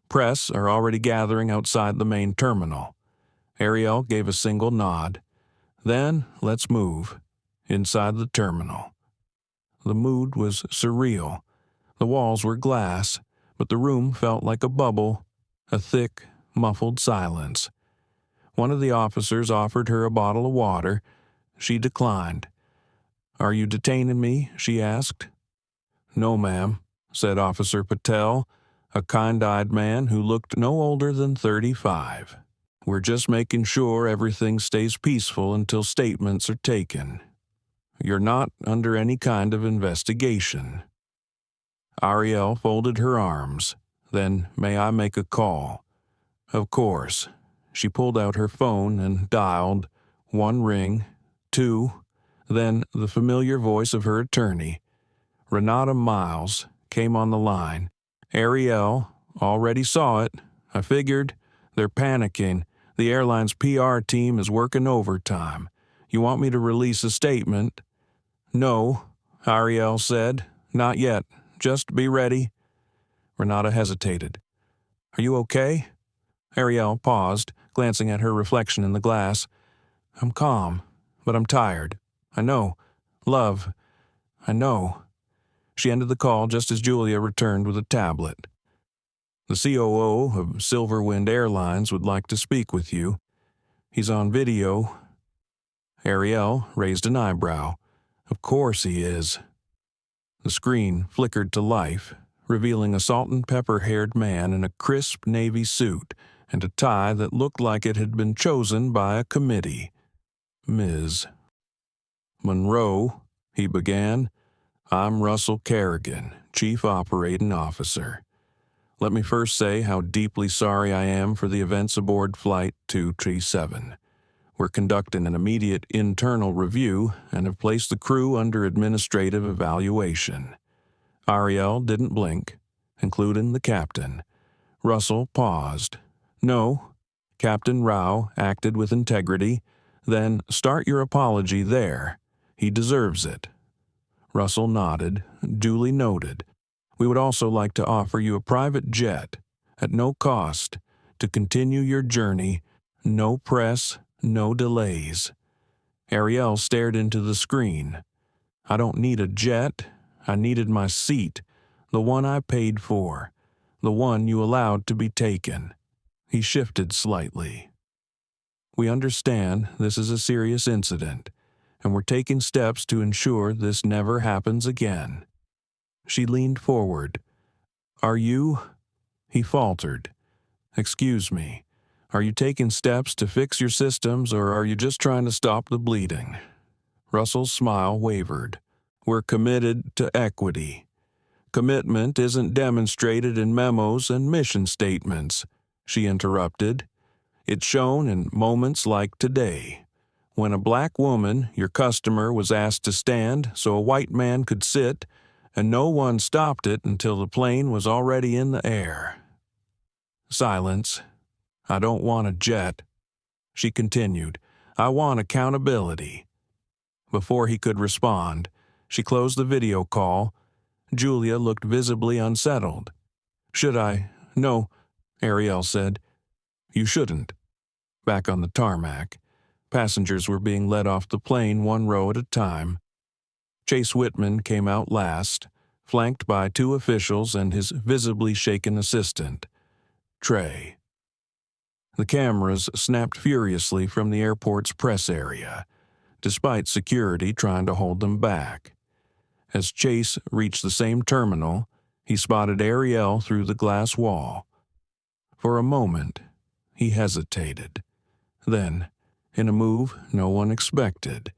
[SPEAKER 1] Press are already gathering outside the main terminal." Arielle gave a single nod. "Then let's move. Inside the terminal." The mood was surreal. The walls were glass, but the room felt like a bubble, a thick, muffled silence. One of the officers offered her a bottle of water. She declined. "Are you detaining me?" she asked. "No, ma'am," said Officer Patel, a kind-eyed man who looked no older than 35. "We're just making sure everything stays peaceful until statements are taken. You're not under any kind of investigation." Arielle folded her arms. "Then may I make a call?" "Of course." She pulled out her phone and dialed. One ring, two, then the familiar voice of her attorney. Renata Miles came on the line. "Arielle, already saw it. I figured. They're panicking. The airline's PR team is working overtime. You want me to release a statement?" "No," Arielle said. "Not yet. Just be ready." Renata hesitated. "Are you okay?" Arielle paused, glancing at her reflection in the glass. "I'm calm, but I'm tired. I know. Love, I know." She ended the call just as Julia returned with a tablet. "The COO of Silverwind Airlines would like to speak with you. He's on video." Arielle raised an eyebrow. "Of course he is." The screen flickered to life, revealing a salt-and-pepper-haired man in a crisp navy suit and a tie that looked like it had been chosen by a committee. "Ms. Monroe," he began, "I'm Russell Kerrigan, Chief Operating Officer. Let me first say how deeply sorry I am for the events aboard Flight 237. We're conducting an immediate internal review and have placed the crew under administrative evaluation." Arielle didn't blink, including the captain. Russell paused. "No." Captain Rao acted with integrity. "Then start your apology there. He deserves it." Russell nodded, duly noted. "We would also like to offer you a private jet, at no cost, to continue your journey. No press, no delays." Arielle stared into the screen. "I don't need a jet. I needed my seat, the one I paid for, the one you allowed to be taken." He shifted slightly. "We understand this is a serious incident, and we're taking steps to ensure this never happens again." She leaned forward. "Are you—" He faltered. "Excuse me. Are you taking steps to fix your systems, or are you just trying to stop the bleeding?" Russell's smile wavered. "We're committed to equity. Commitment isn't demonstrated in memos and mission statements," she interrupted. "It's shown in moments like today. When a black woman, your customer, was asked to stand so a white man could sit, and no one stopped it until the plane was already in the air." Silence. "I don't want a jet." She continued. "I want accountability." Before he could respond, she closed the video call. Julia looked visibly unsettled. "Should I—" "No," Arielle said. "You shouldn't." Back on the tarmac, passengers were being led off the plane one row at a time. Chase Whitman came out last, flanked by two officials and his visibly shaken assistant, Trey. The cameras snapped furiously from the airport's press area, despite security trying to hold them back. As Chase reached the same terminal, he spotted Arielle through the glass wall. For a moment, he hesitated. Then, in a move no one expected,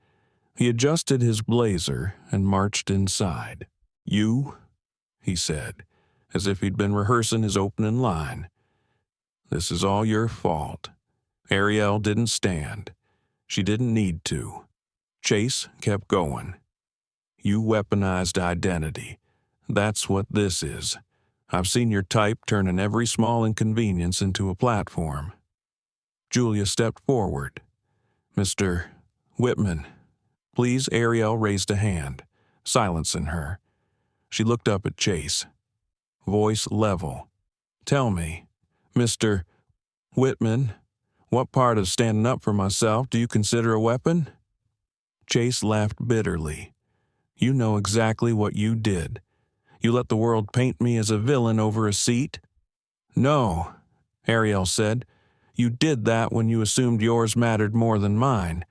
[SPEAKER 1] he adjusted his blazer and marched inside. "You?" he said, as if he'd been rehearsing his opening line. "This is all your fault." Arielle didn't stand. She didn't need to. Chase kept going. "You weaponized identity. That's what this is. I've seen your type turning every small inconvenience into a platform." Julia stepped forward. "Mr. Whitman." "Please." Arielle raised a hand, silencing her. She looked up at Chase, voice level. "Tell me, Mr. Whitman, what part of standing up for myself do you consider a weapon?" Chase laughed bitterly. "You know exactly what you did. You let the world paint me as a villain over a seat." "No," Arielle said. "You did that when you assumed yours mattered more than mine."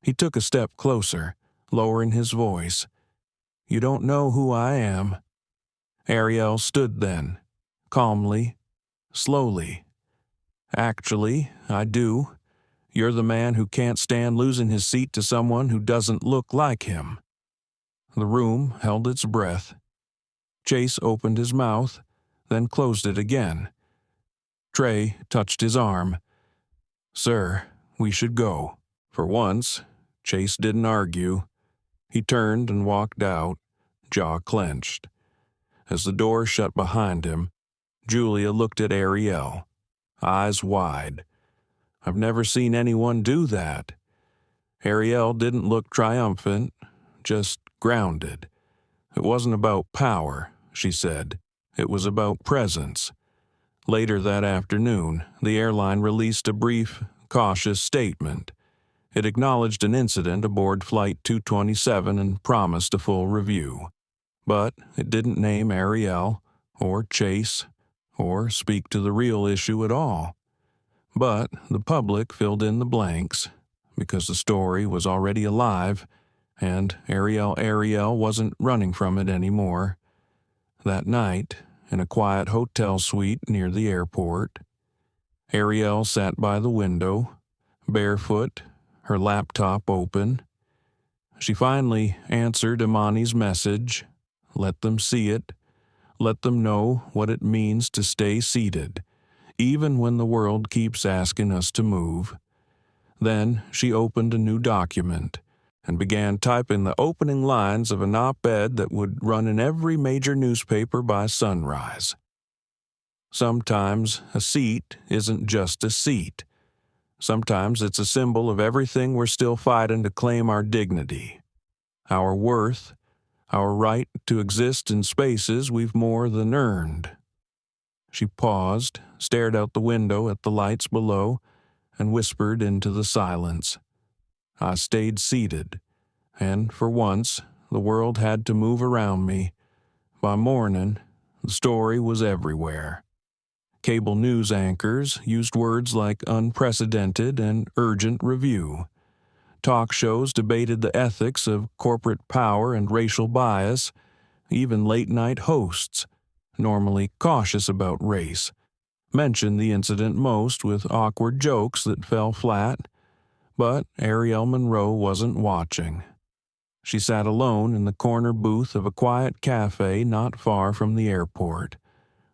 [SPEAKER 1] He took a step closer, lowering his voice. "You don't know who I am." Arielle stood then, calmly, slowly. "Actually, I do. You're the man who can't stand losing his seat to someone who doesn't look like him." The room held its breath. Chase opened his mouth, then closed it again. Trey touched his arm. "Sir, we should go." For once, Chase didn't argue. He turned and walked out, jaw clenched. As the door shut behind him, Julia looked at Arielle, eyes wide. "I've never seen anyone do that." Arielle didn't look triumphant, just grounded. "It wasn't about power," she said. "It was about presence." Later that afternoon, the airline released a brief, cautious statement. It acknowledged an incident aboard Flight 227 and promised a full review. But it didn't name Arielle, or Chase, or speak to the real issue at all. But the public filled in the blanks, because the story was already alive, and Arielle wasn't running from it anymore. That night, in a quiet hotel suite near the airport, Arielle sat by the window, barefoot, her laptop open. She finally answered Imani's message. Let them see it. Let them know what it means to stay seated, even when the world keeps asking us to move. Then she opened a new document and began typing the opening lines of an op-ed that would run in every major newspaper by sunrise. Sometimes a seat isn't just a seat. Sometimes it's a symbol of everything we're still fighting to claim our dignity, our worth, our right to exist in spaces we've more than earned. She paused, stared out the window at the lights below, and whispered into the silence. I stayed seated, and for once, the world had to move around me. By morning, the story was everywhere. Cable news anchors used words like unprecedented and urgent review. Talk shows debated the ethics of corporate power and racial bias. Even late-night hosts, normally cautious about race, mentioned the incident most with awkward jokes that fell flat. But Arielle Monroe wasn't watching. She sat alone in the corner booth of a quiet cafe not far from the airport.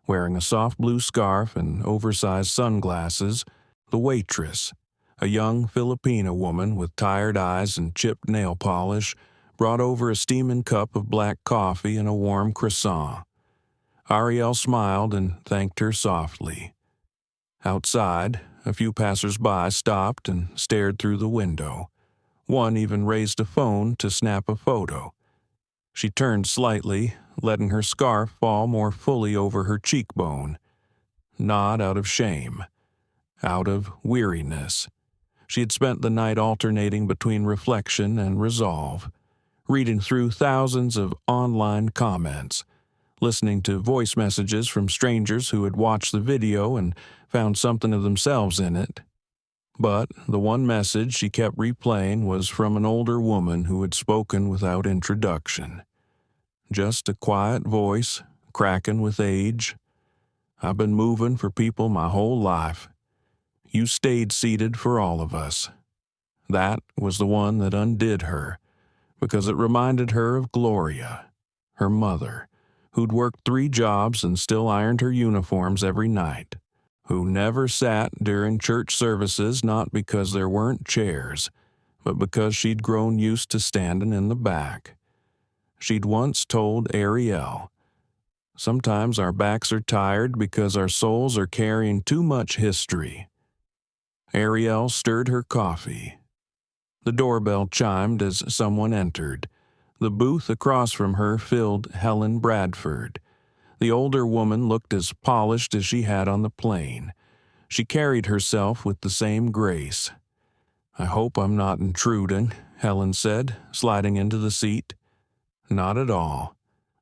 [SPEAKER 1] Wearing a soft blue scarf and oversized sunglasses, the waitress, a young Filipino woman with tired eyes and chipped nail polish, brought over a steaming cup of black coffee and a warm croissant. Arielle smiled and thanked her softly. Outside, a few passers-by stopped and stared through the window. One even raised a phone to snap a photo. She turned slightly, letting her scarf fall more fully over her cheekbone. Not out of shame, out of weariness. She had spent the night alternating between reflection and resolve, reading through thousands of online comments, listening to voice messages from strangers who had watched the video and found something of themselves in it. But the one message she kept replaying was from an older woman who had spoken without introduction. Just a quiet voice, cracking with age. "I've been moving for people my whole life. You stayed seated for all of us." That was the one that undid her, because it reminded her of Gloria, her mother, who'd worked 3 jobs and still ironed her uniforms every night, who never sat during church services, not because there weren't chairs, but because she'd grown used to standing in the back. She'd once told Arielle, "Sometimes our backs are tired because our souls are carrying too much history." Arielle stirred her coffee. The doorbell chimed as someone entered. The booth across from her filled Helen Bradford. The older woman looked as polished as she had on the plane. She carried herself with the same grace. "I hope I'm not intruding," Helen said, sliding into the seat. "Not at all.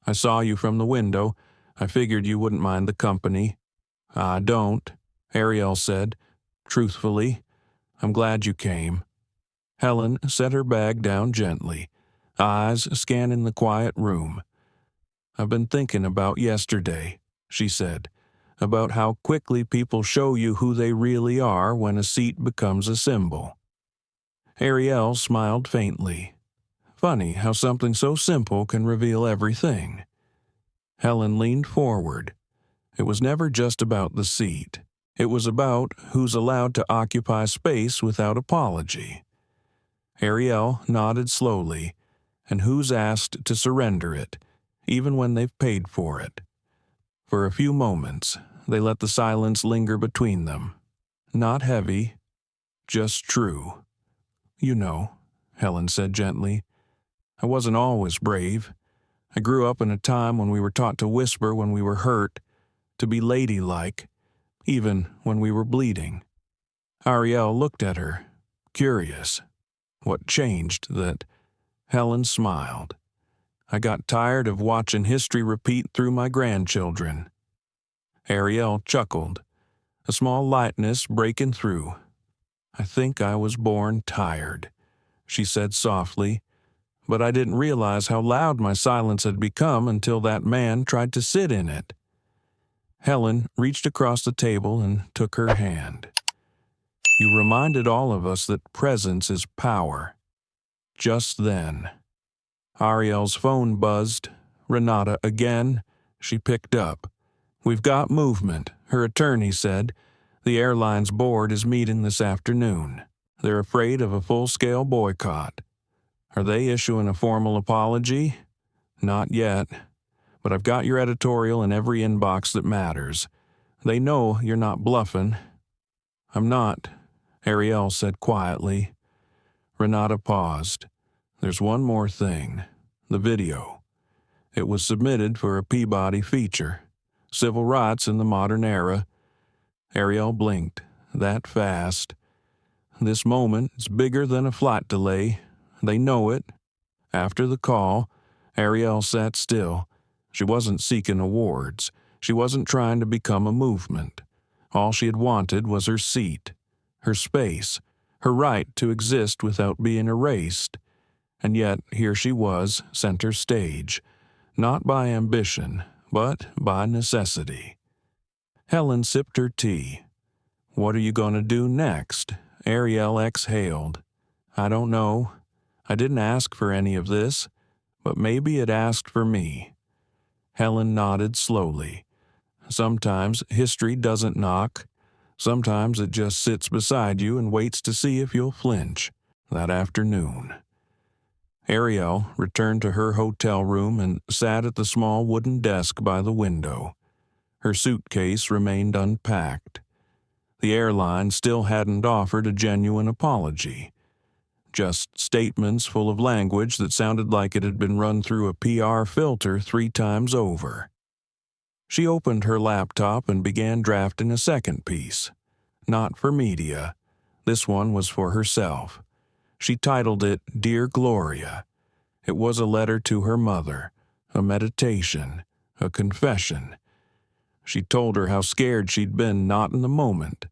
[SPEAKER 1] I saw you from the window. I figured you wouldn't mind the company." "I don't," Arielle said. "Truthfully, I'm glad you came." Helen set her bag down gently, eyes scanning the quiet room. "I've been thinking about yesterday," she said, "about how quickly people show you who they really are when a seat becomes a symbol." Arielle smiled faintly. Funny how something so simple can reveal everything. Helen leaned forward. It was never just about the seat. It was about who's allowed to occupy space without apology. Arielle nodded slowly, and who's asked to surrender it, even when they've paid for it. For a few moments, they let the silence linger between them. Not heavy, just true. "You know," Helen said gently, "I wasn't always brave. I grew up in a time when we were taught to whisper when we were hurt, to be ladylike, even when we were bleeding." Arielle looked at her, curious. What changed that? Helen smiled. "I got tired of watching history repeat through my grandchildren." Arielle chuckled, a small lightness breaking through. "I think I was born tired," she said softly, "but I didn't realize how loud my silence had become until that man tried to sit in it." Helen reached across the table and took her hand. "You reminded all of us that presence is power." Just then, Arielle's phone buzzed. Renata again. She picked up. "We've got movement," her attorney said. "The airline's board is meeting this afternoon. They're afraid of a full-scale boycott." "Are they issuing a formal apology?" "Not yet, but I've got your editorial in every inbox that matters. They know you're not bluffing." "I'm not," Arielle said quietly. Renata paused. "There's one more thing. The video. It was submitted for a Peabody feature. Civil rights in the modern era." Arielle blinked. "That fast. This moment is bigger than a flight delay. They know it." After the call, Arielle sat still. She wasn't seeking awards. She wasn't trying to become a movement. All she had wanted was her seat, her space, her right to exist without being erased. And yet here she was, center stage, not by ambition, but by necessity. Helen sipped her tea. "What are you going to do next?" Arielle exhaled. "I don't know. I didn't ask for any of this, but maybe it asked for me." Helen nodded slowly. "Sometimes history doesn't knock. Sometimes it just sits beside you and waits to see if you'll flinch." That afternoon, Arielle returned to her hotel room and sat at the small wooden desk by the window. Her suitcase remained unpacked. The airline still hadn't offered a genuine apology. Just statements full of language that sounded like it had been run through a PR filter 3 times over. She opened her laptop and began drafting a second piece. Not for media. This one was for herself. She titled it Dear Gloria. It was a letter to her mother, a meditation, A confession. She told her how scared she'd been, not in the moment,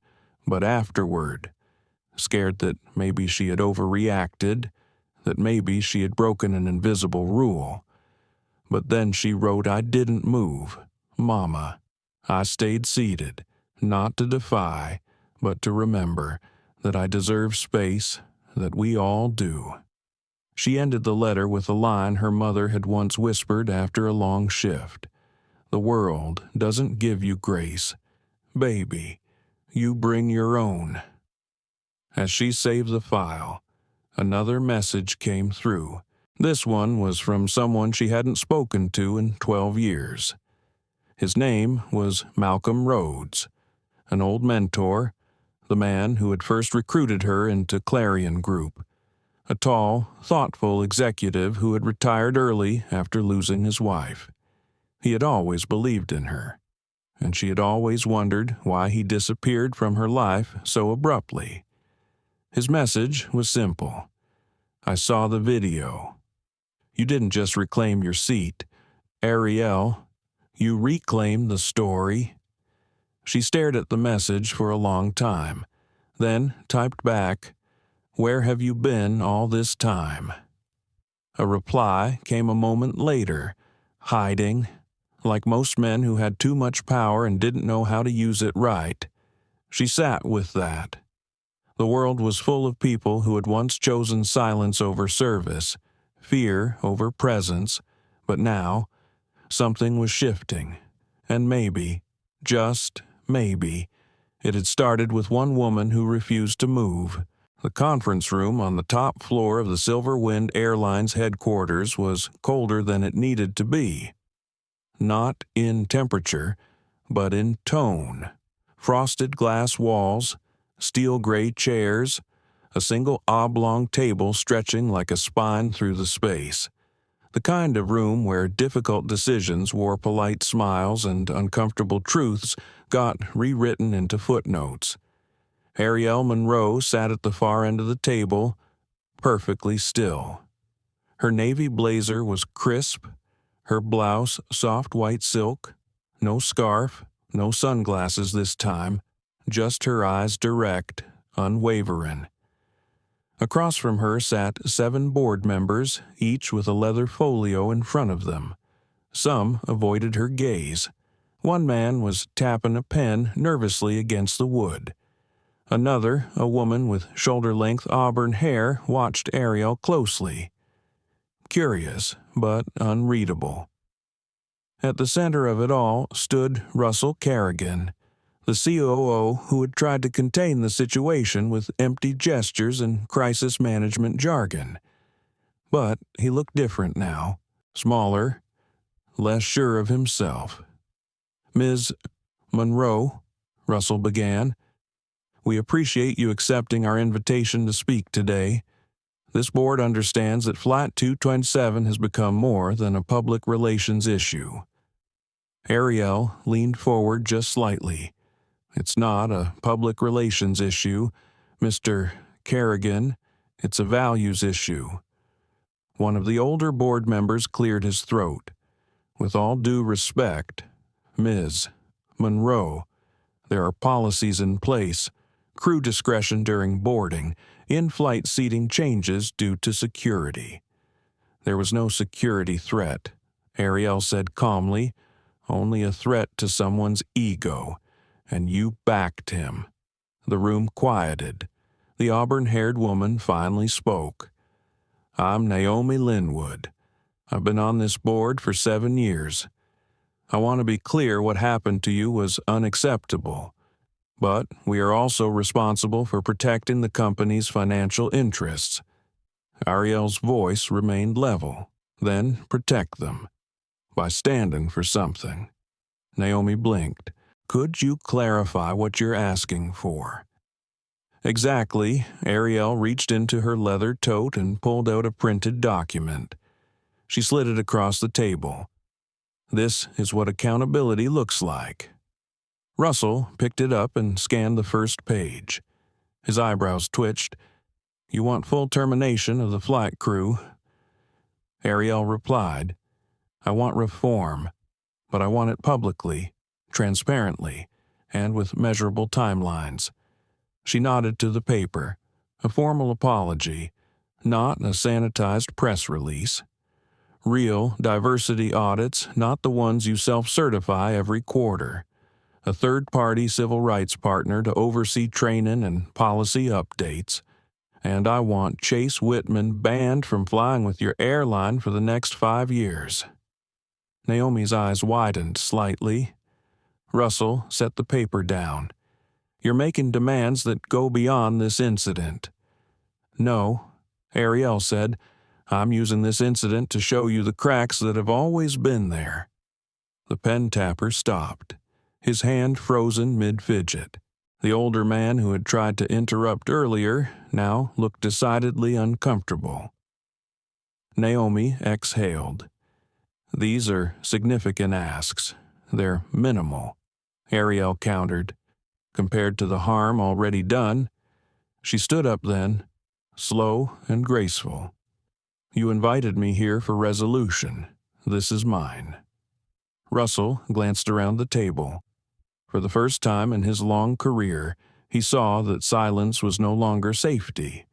[SPEAKER 1] but afterward. Scared that maybe she had overreacted, that maybe she had broken an invisible rule. But then she wrote, "I didn't move, Mama. I stayed seated, not to defy, but to remember that I deserve space, that we all do." She ended the letter with a line her mother had once whispered after a long shift. "The world doesn't give you grace. Baby, you bring your own." As she saved the file, another message came through. This one was from someone she hadn't spoken to in 12 years. His name was Malcolm Rhodes, an old mentor, the man who had first recruited her into Clarion Group, a tall, thoughtful executive who had retired early after losing his wife. He had always believed in her, and she had always wondered why he disappeared from her life so abruptly. His message was simple. "I saw the video. You didn't just reclaim your seat. Arielle, you reclaimed the story." She stared at the message for a long time, then typed back, "Where have you been all this time?" A reply came a moment later, hiding. Like most men who had too much power and didn't know how to use it right. She sat with that. The world was full of people who had once chosen silence over service, fear over presence, but now something was shifting. And maybe, just maybe, it had started with one woman who refused to move. The conference room on the top floor of the Silver Wind Airlines headquarters was colder than it needed to be. Not in temperature, but in tone. Frosted glass walls, steel gray chairs, a single oblong table stretching like a spine through the space. The kind of room where difficult decisions wore polite smiles and uncomfortable truths got rewritten into footnotes. Arielle Monroe sat at the far end of the table, perfectly still. Her navy blazer was crisp, her blouse soft white silk, no scarf, no sunglasses this time, just her eyes direct, unwavering. Across from her sat 7 board members, each with a leather folio in front of them. Some avoided her gaze. One man was tapping a pen nervously against the wood. Another, a woman with shoulder-length auburn hair, watched Arielle closely. Curious, but unreadable. At the center of it all stood Russell Kerrigan, the COO who had tried to contain the situation with empty gestures and crisis management jargon. But he looked different now, smaller, less sure of himself. "Ms. Monroe," Russell began, "we appreciate you accepting our invitation to speak today. This board understands that Flight 227 has become more than a public relations issue." Arielle leaned forward just slightly. "It's not a public relations issue, Mr. Kerrigan. It's a values issue." One of the older board members cleared his throat. "With all due respect, Ms. Monroe, there are policies in place, crew discretion during boarding, in-flight seating changes due to security." "There was no security threat," Arielle said calmly, "only a threat to someone's ego, and you backed him." The room quieted. The auburn-haired woman finally spoke. "I'm Naomi Linwood. I've been on this board for 7 years. I want to be clear, what happened to you was unacceptable. But we are also responsible for protecting the company's financial interests." Arielle's voice remained level. "Then protect them. By standing for something." Naomi blinked. "Could you clarify what you're asking for?" "Exactly." Arielle reached into her leather tote and pulled out a printed document. She slid it across the table. "This is what accountability looks like." Russell picked it up and scanned the first page. His eyebrows twitched. "You want full termination of the flight crew?" Arielle replied, "I want reform. But I want it publicly, transparently, and with measurable timelines. She nodded to the paper, a formal apology, not a sanitized press release. Real diversity audits, not the ones you self-certify every quarter. A third-party civil rights partner to oversee training and policy updates. And I want Chase Whitman banned from flying with your airline for the next 5 years. Naomi's eyes widened slightly. Russell set the paper down. You're making demands that go beyond this incident. No, Arielle said. I'm using this incident to show you the cracks that have always been there. The pen tapper stopped, his hand frozen mid-fidget. The older man who had tried to interrupt earlier now looked decidedly uncomfortable. Naomi exhaled. These are significant asks. They're minimal, Arielle countered. Compared to the harm already done, she stood up then, slow and graceful. You invited me here for resolution. This is mine. Russell glanced around the table. For the first time in his long career, he saw that silence was no longer safety.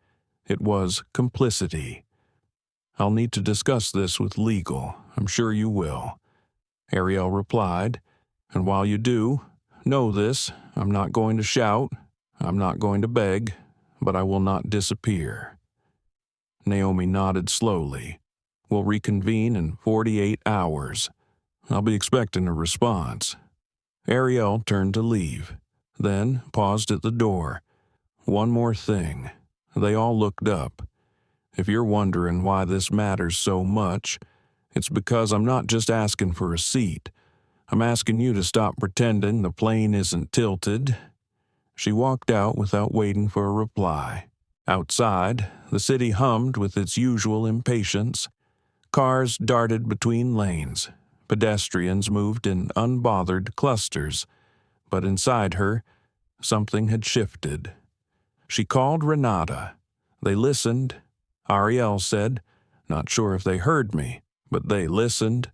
[SPEAKER 1] It was complicity. I'll need to discuss this with legal. I'm sure you will. Arielle replied, and while you do, know this, I'm not going to shout, I'm not going to beg, but I will not disappear. Naomi nodded slowly. We'll reconvene in 48 hours. I'll be expecting a response. Arielle turned to leave, then paused at the door. One more thing. They all looked up. If you're wondering why this matters so much, it's because I'm not just asking for a seat. I'm asking you to stop pretending the plane isn't tilted. She walked out without waiting for a reply. Outside, the city hummed with its usual impatience. Cars darted between lanes. Pedestrians moved in unbothered clusters. But inside her, something had shifted. She called Renata. They listened. Arielle said, not sure if they heard me, but they listened.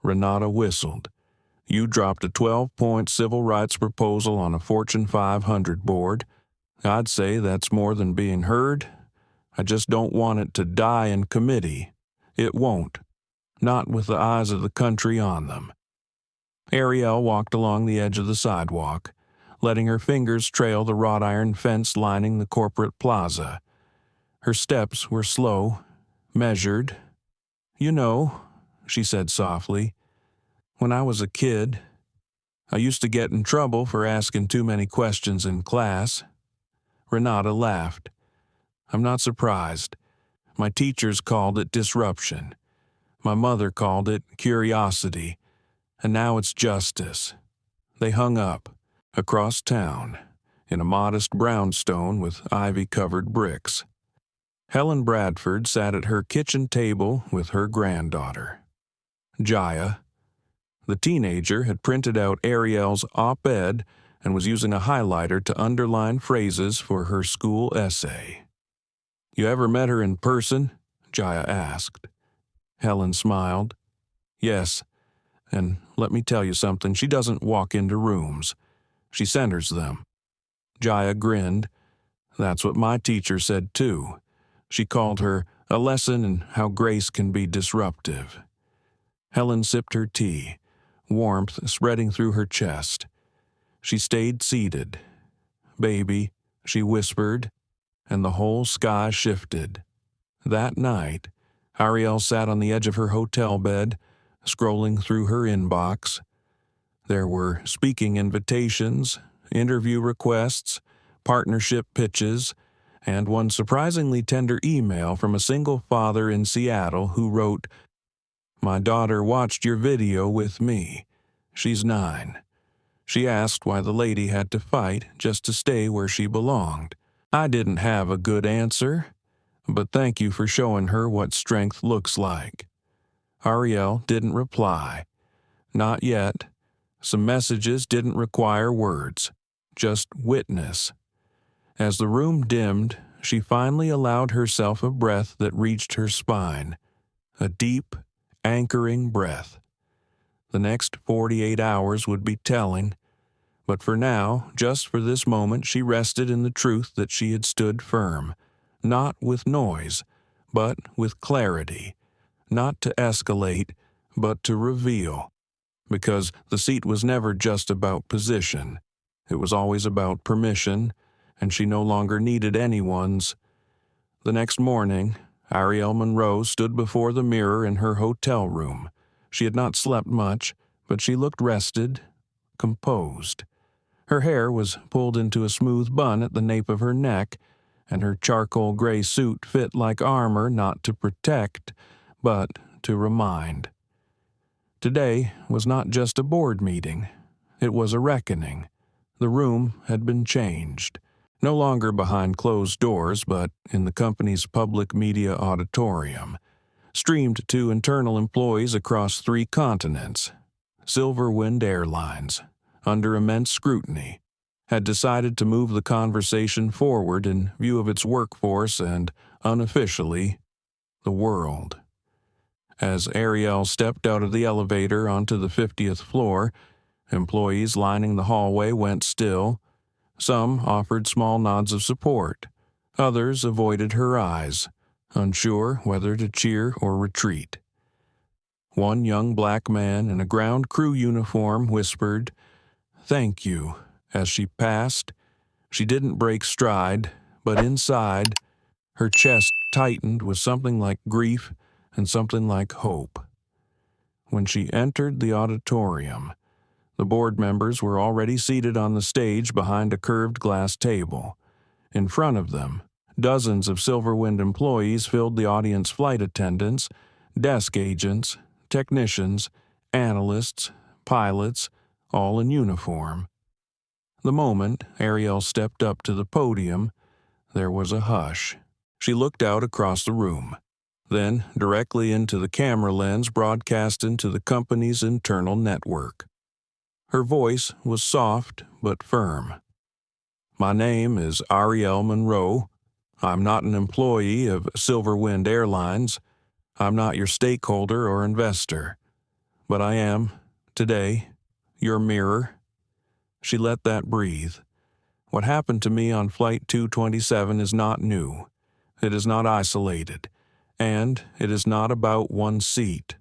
[SPEAKER 1] Renata whistled. You dropped a 12-point civil rights proposal on a Fortune 500 board. I'd say that's more than being heard. I just don't want it to die in committee. It won't. Not with the eyes of the country on them. Arielle walked along the edge of the sidewalk, letting her fingers trail the wrought iron fence lining the corporate plaza. Her steps were slow, measured. You know, she said softly, when I was a kid, I used to get in trouble for asking too many questions in class. Renata laughed. I'm not surprised. My teachers called it disruption. My mother called it curiosity. And now it's justice. They hung up, across town, in a modest brownstone with ivy-covered bricks. Helen Bradford sat at her kitchen table with her granddaughter. Jaya. The teenager had printed out Arielle's op-ed and was using a highlighter to underline phrases for her school essay. You ever met her in person? Jaya asked. Helen smiled. Yes, and let me tell you something, she doesn't walk into rooms. She centers them. Jaya grinned. That's what my teacher said too. She called her a lesson in how grace can be disruptive. Helen sipped her tea, warmth spreading through her chest. She stayed seated. Baby, she whispered, and the whole sky shifted. That night, Arielle sat on the edge of her hotel bed, scrolling through her inbox. There were speaking invitations, interview requests, partnership pitches, and one surprisingly tender email from a single father in Seattle who wrote, My daughter watched your video with me. She's 9. She asked why the lady had to fight just to stay where she belonged. I didn't have a good answer, but thank you for showing her what strength looks like. Arielle didn't reply. Not yet. Some messages didn't require words, just witness. As the room dimmed, she finally allowed herself a breath that reached her spine, a deep, anchoring breath. The next 48 hours would be telling, but for now, just for this moment, she rested in the truth that she had stood firm, not with noise, but with clarity, not to escalate, but to reveal, because the seat was never just about position. It was always about permission, and she no longer needed anyone's. The next morning, Arielle Monroe stood before the mirror in her hotel room. She had not slept much, but she looked rested, composed. Her hair was pulled into a smooth bun at the nape of her neck, and her charcoal gray suit fit like armor not to protect, but to remind. Today was not just a board meeting. It was a reckoning. The room had been changed. No longer behind closed doors, but in the company's public media auditorium. Streamed to internal employees across 3 continents. Silverwind Airlines, under immense scrutiny, had decided to move the conversation forward in view of its workforce and, unofficially, the world. As Arielle stepped out of the elevator onto the 50th floor, employees lining the hallway went still. Some offered small nods of support. Others avoided her eyes, unsure whether to cheer or retreat. One young black man in a ground crew uniform whispered, "Thank you," as she passed. She didn't break stride, but inside, her chest tightened with something like grief and something like hope. When she entered the auditorium, the board members were already seated on the stage behind a curved glass table. In front of them, dozens of Silverwind employees filled the audience: flight attendants, desk agents, technicians, analysts, pilots, all in uniform. The moment Arielle stepped up to the podium, there was a hush. She looked out across the room, then directly into the camera lens broadcast into the company's internal network. Her voice was soft but firm. "My name is Arielle Monroe. I'm not an employee of Silverwind Airlines. I'm not your stakeholder or investor. But I am, today, your mirror." She let that breathe. What happened to me on Flight 227 is not new. It is not isolated. And it is not about one seat.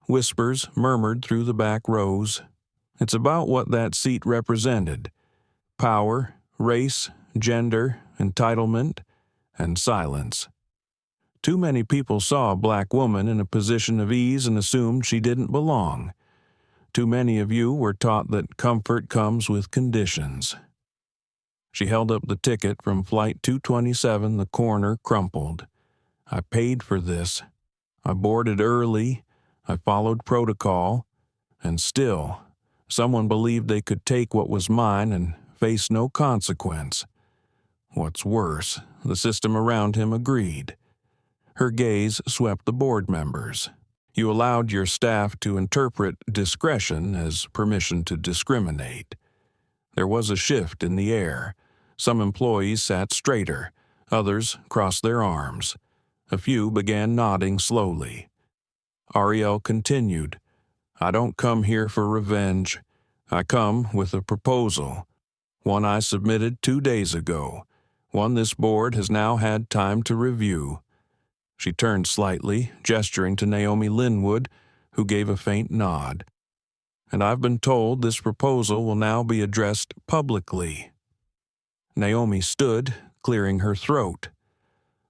[SPEAKER 1] Whispers murmured through the back rows. It's about what that seat represented: power, race, gender, entitlement, and silence. Too many people saw a black woman in a position of ease and assumed she didn't belong. Too many of you were taught that comfort comes with conditions. She held up the ticket from Flight 227, the corner crumpled. I paid for this. I boarded early. I followed protocol. And still, someone believed they could take what was mine and face no consequence. What's worse, the system around him agreed. Her gaze swept the board members. You allowed your staff to interpret discretion as permission to discriminate. There was a shift in the air. Some employees sat straighter. Others crossed their arms. A few began nodding slowly. Arielle continued, "I don't come here for revenge. I come with a proposal. One I submitted 2 days ago. One this board has now had time to review." She turned slightly, gesturing to Naomi Linwood, who gave a faint nod. "And I've been told this proposal will now be addressed publicly." Naomi stood, clearing her throat.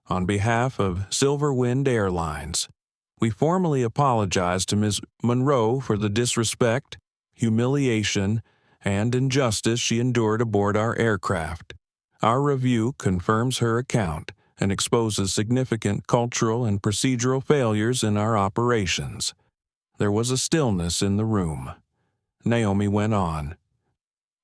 [SPEAKER 1] "On behalf of Silverwind Airlines, we formally apologize to Ms. Monroe for the disrespect, humiliation, and injustice she endured aboard our aircraft. Our review confirms her account and exposes significant cultural and procedural failures in our operations." There was a stillness in the room. Naomi went on,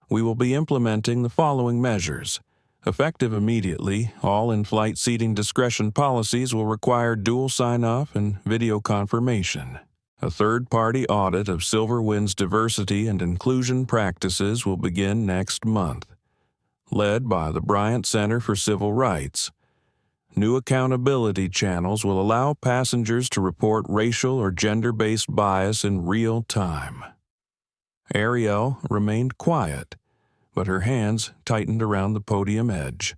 [SPEAKER 1] "We will be implementing the following measures. Effective immediately, all in-flight seating discretion policies will require dual sign-off and video confirmation. A third-party audit of Silverwind's diversity and inclusion practices will begin next month, led by the Bryant Center for Civil Rights. New accountability channels will allow passengers to report racial or gender-based bias in real time. Arielle remained quiet, but her hands tightened around the podium edge.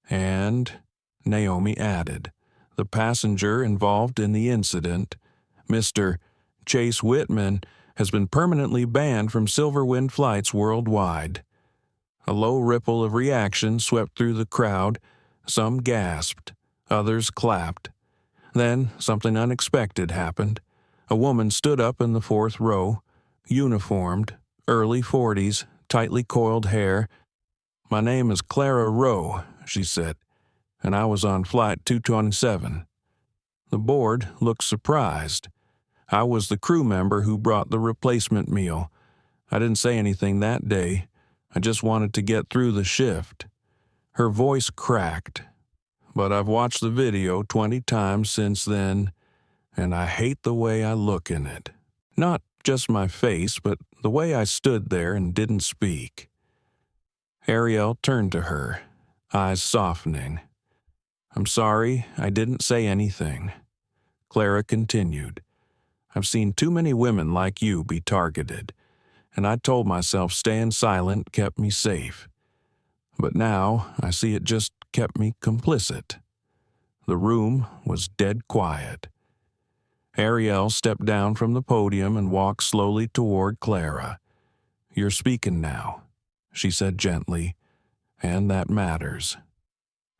[SPEAKER 1] And, Naomi added, the passenger involved in the incident, Mr. Chase Whitman, has been permanently banned from Silverwind flights worldwide. A low ripple of reaction swept through the crowd. Some gasped, others clapped. Then something unexpected happened. A woman stood up in the fourth row, uniformed, early 40s, tightly coiled hair. "My name is Clara Rowe," she said, "and I was on flight 227. The board looked surprised. I was the crew member who brought the replacement meal. I didn't say anything that day. I just wanted to get through the shift." Her voice cracked. "But I've watched the video 20 times since then, and I hate the way I look in it. Not just my face, but the way I stood there and didn't speak." Arielle turned to her, eyes softening. "I'm sorry, I didn't say anything." Clara continued, "I've seen too many women like you be targeted, and I told myself staying silent kept me safe. But now I see it just kept me complicit." The room was dead quiet. Arielle stepped down from the podium and walked slowly toward Clara. "You're speaking now," she said gently, "and that matters."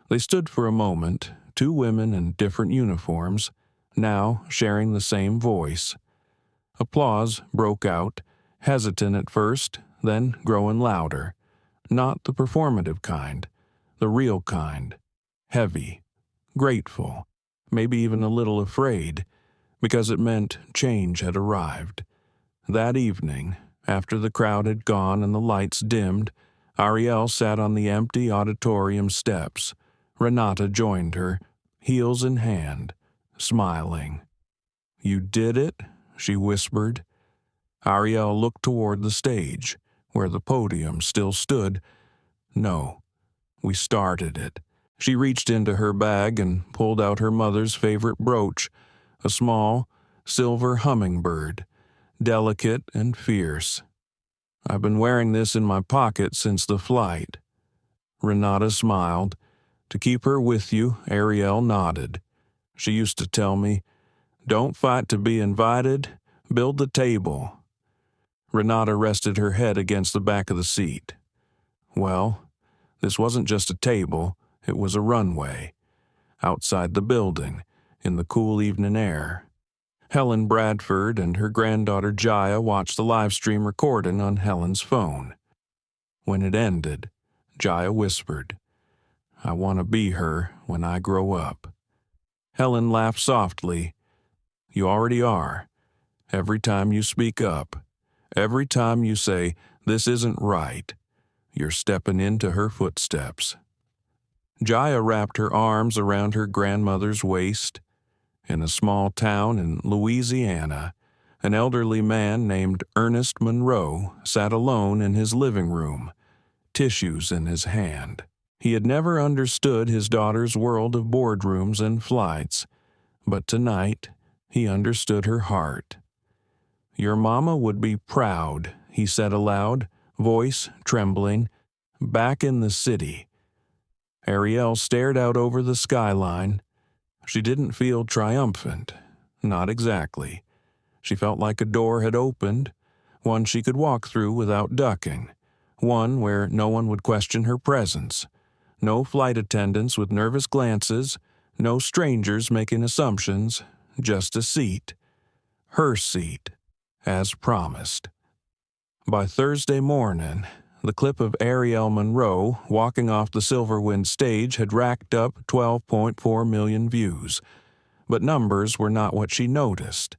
[SPEAKER 1] They stood for a moment, two women in different uniforms, now sharing the same voice. Applause broke out, hesitant at first, then growing louder. Not the performative kind, the real kind. Heavy, grateful, maybe even a little afraid, because it meant change had arrived. That evening, after the crowd had gone and the lights dimmed, Arielle sat on the empty auditorium steps. Renata joined her, heels in hand, smiling. "You did it?" she whispered. Arielle looked toward the stage, where the podium still stood. "No, we started it." She reached into her bag and pulled out her mother's favorite brooch, a small, silver hummingbird, delicate and fierce. "I've been wearing this in my pocket since the flight." Renata smiled. "To keep her with you," Arielle nodded. "She used to tell me, 'Don't fight to be invited, build the table.'" Renata rested her head against the back of the seat. "Well, this wasn't just a table, it was a runway. Outside the building, in the cool evening air." Helen Bradford and her granddaughter Jaya watched the live stream recording on Helen's phone. When it ended, Jaya whispered, "I want to be her when I grow up." Helen laughed softly. "You already are. Every time you speak up, every time you say, 'This isn't right,' you're stepping into her footsteps." Jaya wrapped her arms around her grandmother's waist. In a small town in Louisiana, an elderly man named Ernest Monroe sat alone in his living room, tissues in his hand. He had never understood his daughter's world of boardrooms and flights, but tonight he understood her heart. "Your mama would be proud," he said aloud, voice trembling. "Back in the city." Arielle stared out over the skyline. She didn't feel triumphant. Not exactly. She felt like a door had opened, one she could walk through without ducking, one where no one would question her presence. No flight attendants with nervous glances, no strangers making assumptions, just a seat. Her seat, as promised. By Thursday morning, the clip of Arielle Monroe walking off the Silverwind stage had racked up 12.4 million views. But numbers were not what she noticed.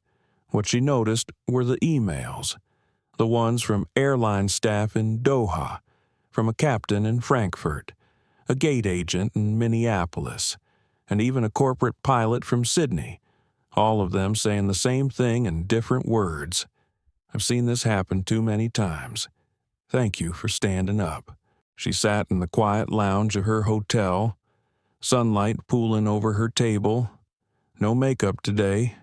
[SPEAKER 1] What she noticed were the emails. The ones from airline staff in Doha, from a captain in Frankfurt, a gate agent in Minneapolis, and even a corporate pilot from Sydney, all of them saying the same thing in different words. "I've seen this happen too many times. Thank you for standing up." She sat in the quiet lounge of her hotel. sunlight pooling over her table. No makeup today,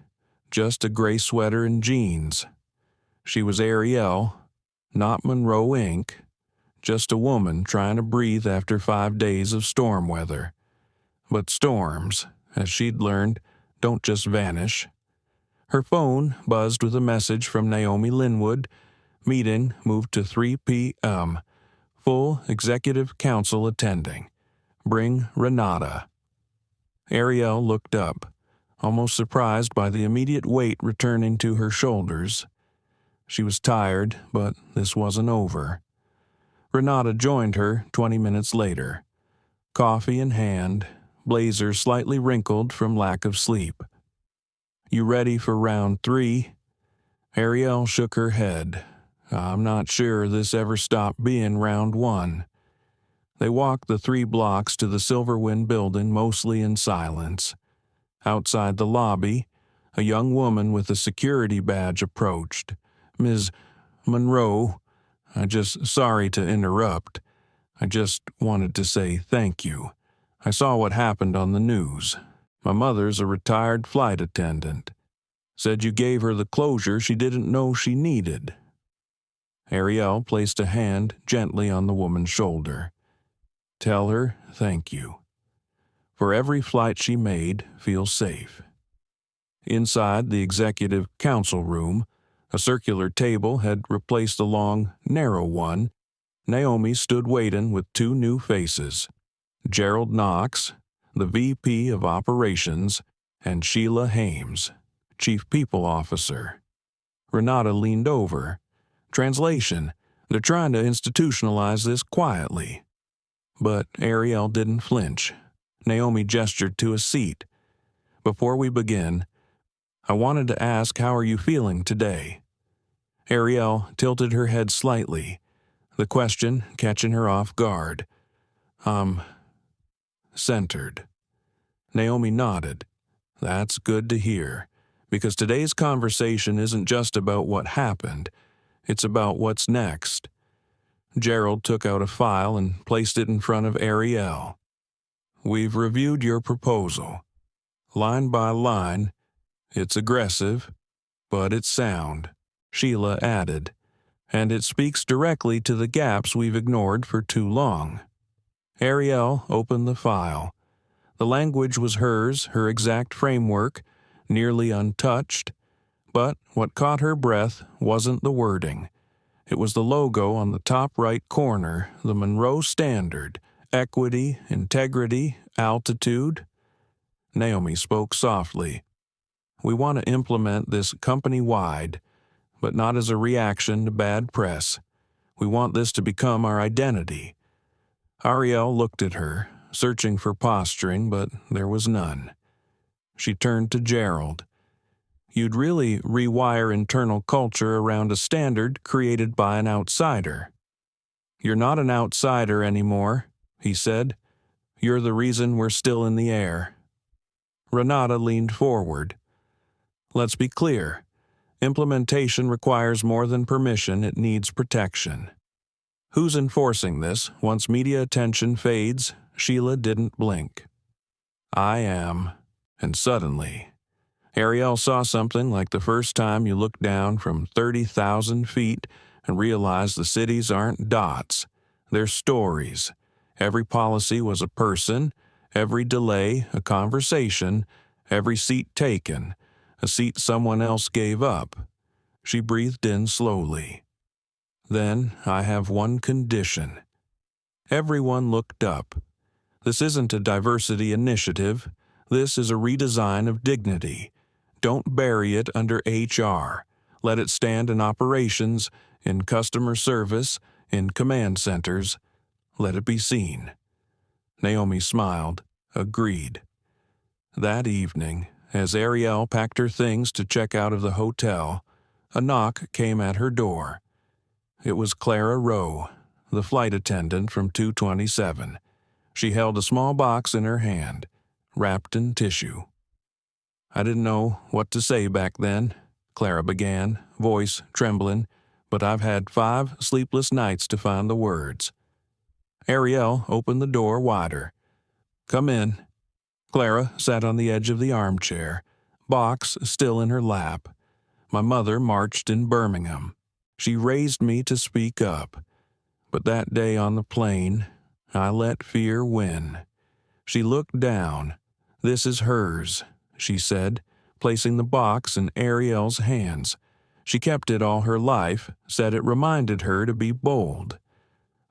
[SPEAKER 1] just a gray sweater and jeans. She was Arielle, not Monroe Inc., just a woman trying to breathe after 5 days of storm weather. But storms, as she'd learned, don't just vanish. Her phone buzzed with a message from Naomi Linwood. Meeting moved to 3 p.m. Full executive council attending. Bring Renata. Arielle looked up, almost surprised by the immediate weight returning to her shoulders. She was tired, but this wasn't over. Renata joined her 20 minutes later, coffee in hand, blazer slightly wrinkled from lack of sleep. "You ready for round 3? Arielle shook her head. "I'm not sure this ever stopped being round 1. They walked the 3 blocks to the Silverwind building mostly in silence. Outside the lobby, a young woman with a security badge approached. "Ms. Monroe, sorry to interrupt. I just wanted to say thank you. I saw what happened on the news. My mother's a retired flight attendant. Said you gave her the closure she didn't know she needed." Arielle placed a hand gently on the woman's shoulder. "Tell her thank you. For every flight she made, feel safe." Inside the executive council room, a circular table had replaced the long, narrow one. Naomi stood waiting with 2 new faces, Gerald Knox, the VP of Operations, and Sheila Hames, Chief People Officer. Renata leaned over. Translation: "They're trying to institutionalize this quietly." But Arielle didn't flinch. Naomi gestured to a seat. "Before we begin, I wanted to ask, how are you feeling today?" Arielle tilted her head slightly, the question catching her off guard. Centered." Naomi nodded. "That's good to hear, because today's conversation isn't just about what happened, it's about what's next." Gerald took out a file and placed it in front of Arielle. "We've reviewed your proposal. Line by line, it's aggressive, but it's sound," Sheila added, "and it speaks directly to the gaps we've ignored for too long." Arielle opened the file. The language was hers, her exact framework, nearly untouched. But what caught her breath wasn't the wording. It was the logo on the top right corner, the Monroe Standard, equity, integrity, altitude. Naomi spoke softly. "We want to implement this company-wide, but not as a reaction to bad press. We want this to become our identity." Arielle looked at her, searching for posturing, but there was none. She turned to Gerald. "You'd really rewire internal culture around a standard created by an outsider." "You're not an outsider anymore," he said. "You're the reason we're still in the air." Renata leaned forward. "Let's be clear. Implementation requires more than permission, it needs protection. Who's enforcing this once media attention fades?" Sheila didn't blink. "I am." And suddenly, Arielle saw something like the first time you look down from 30,000 feet and realize the cities aren't dots, they're stories. Every policy was a person, every delay a conversation, every seat taken, a seat someone else gave up. She breathed in slowly. "Then I have one condition." Everyone looked up. "This isn't a diversity initiative. This is a redesign of dignity. Don't bury it under HR. Let it stand in operations, in customer service, in command centers. Let it be seen." Naomi smiled, agreed. That evening, as Arielle packed her things to check out of the hotel, a knock came at her door. It was Clara Rowe, the flight attendant from 227. She held a small box in her hand, wrapped in tissue. "I didn't know what to say back then," Clara began, voice trembling, "but I've had 5 sleepless nights to find the words." Arielle opened the door wider. "Come in," Clara sat on the edge of the armchair, box still in her lap. My mother marched in Birmingham. She raised me to speak up. But that day on the plane, I let fear win. She looked down. "This is hers," she said, placing the box in Arielle's hands. She kept it all her life, said it reminded her to be bold.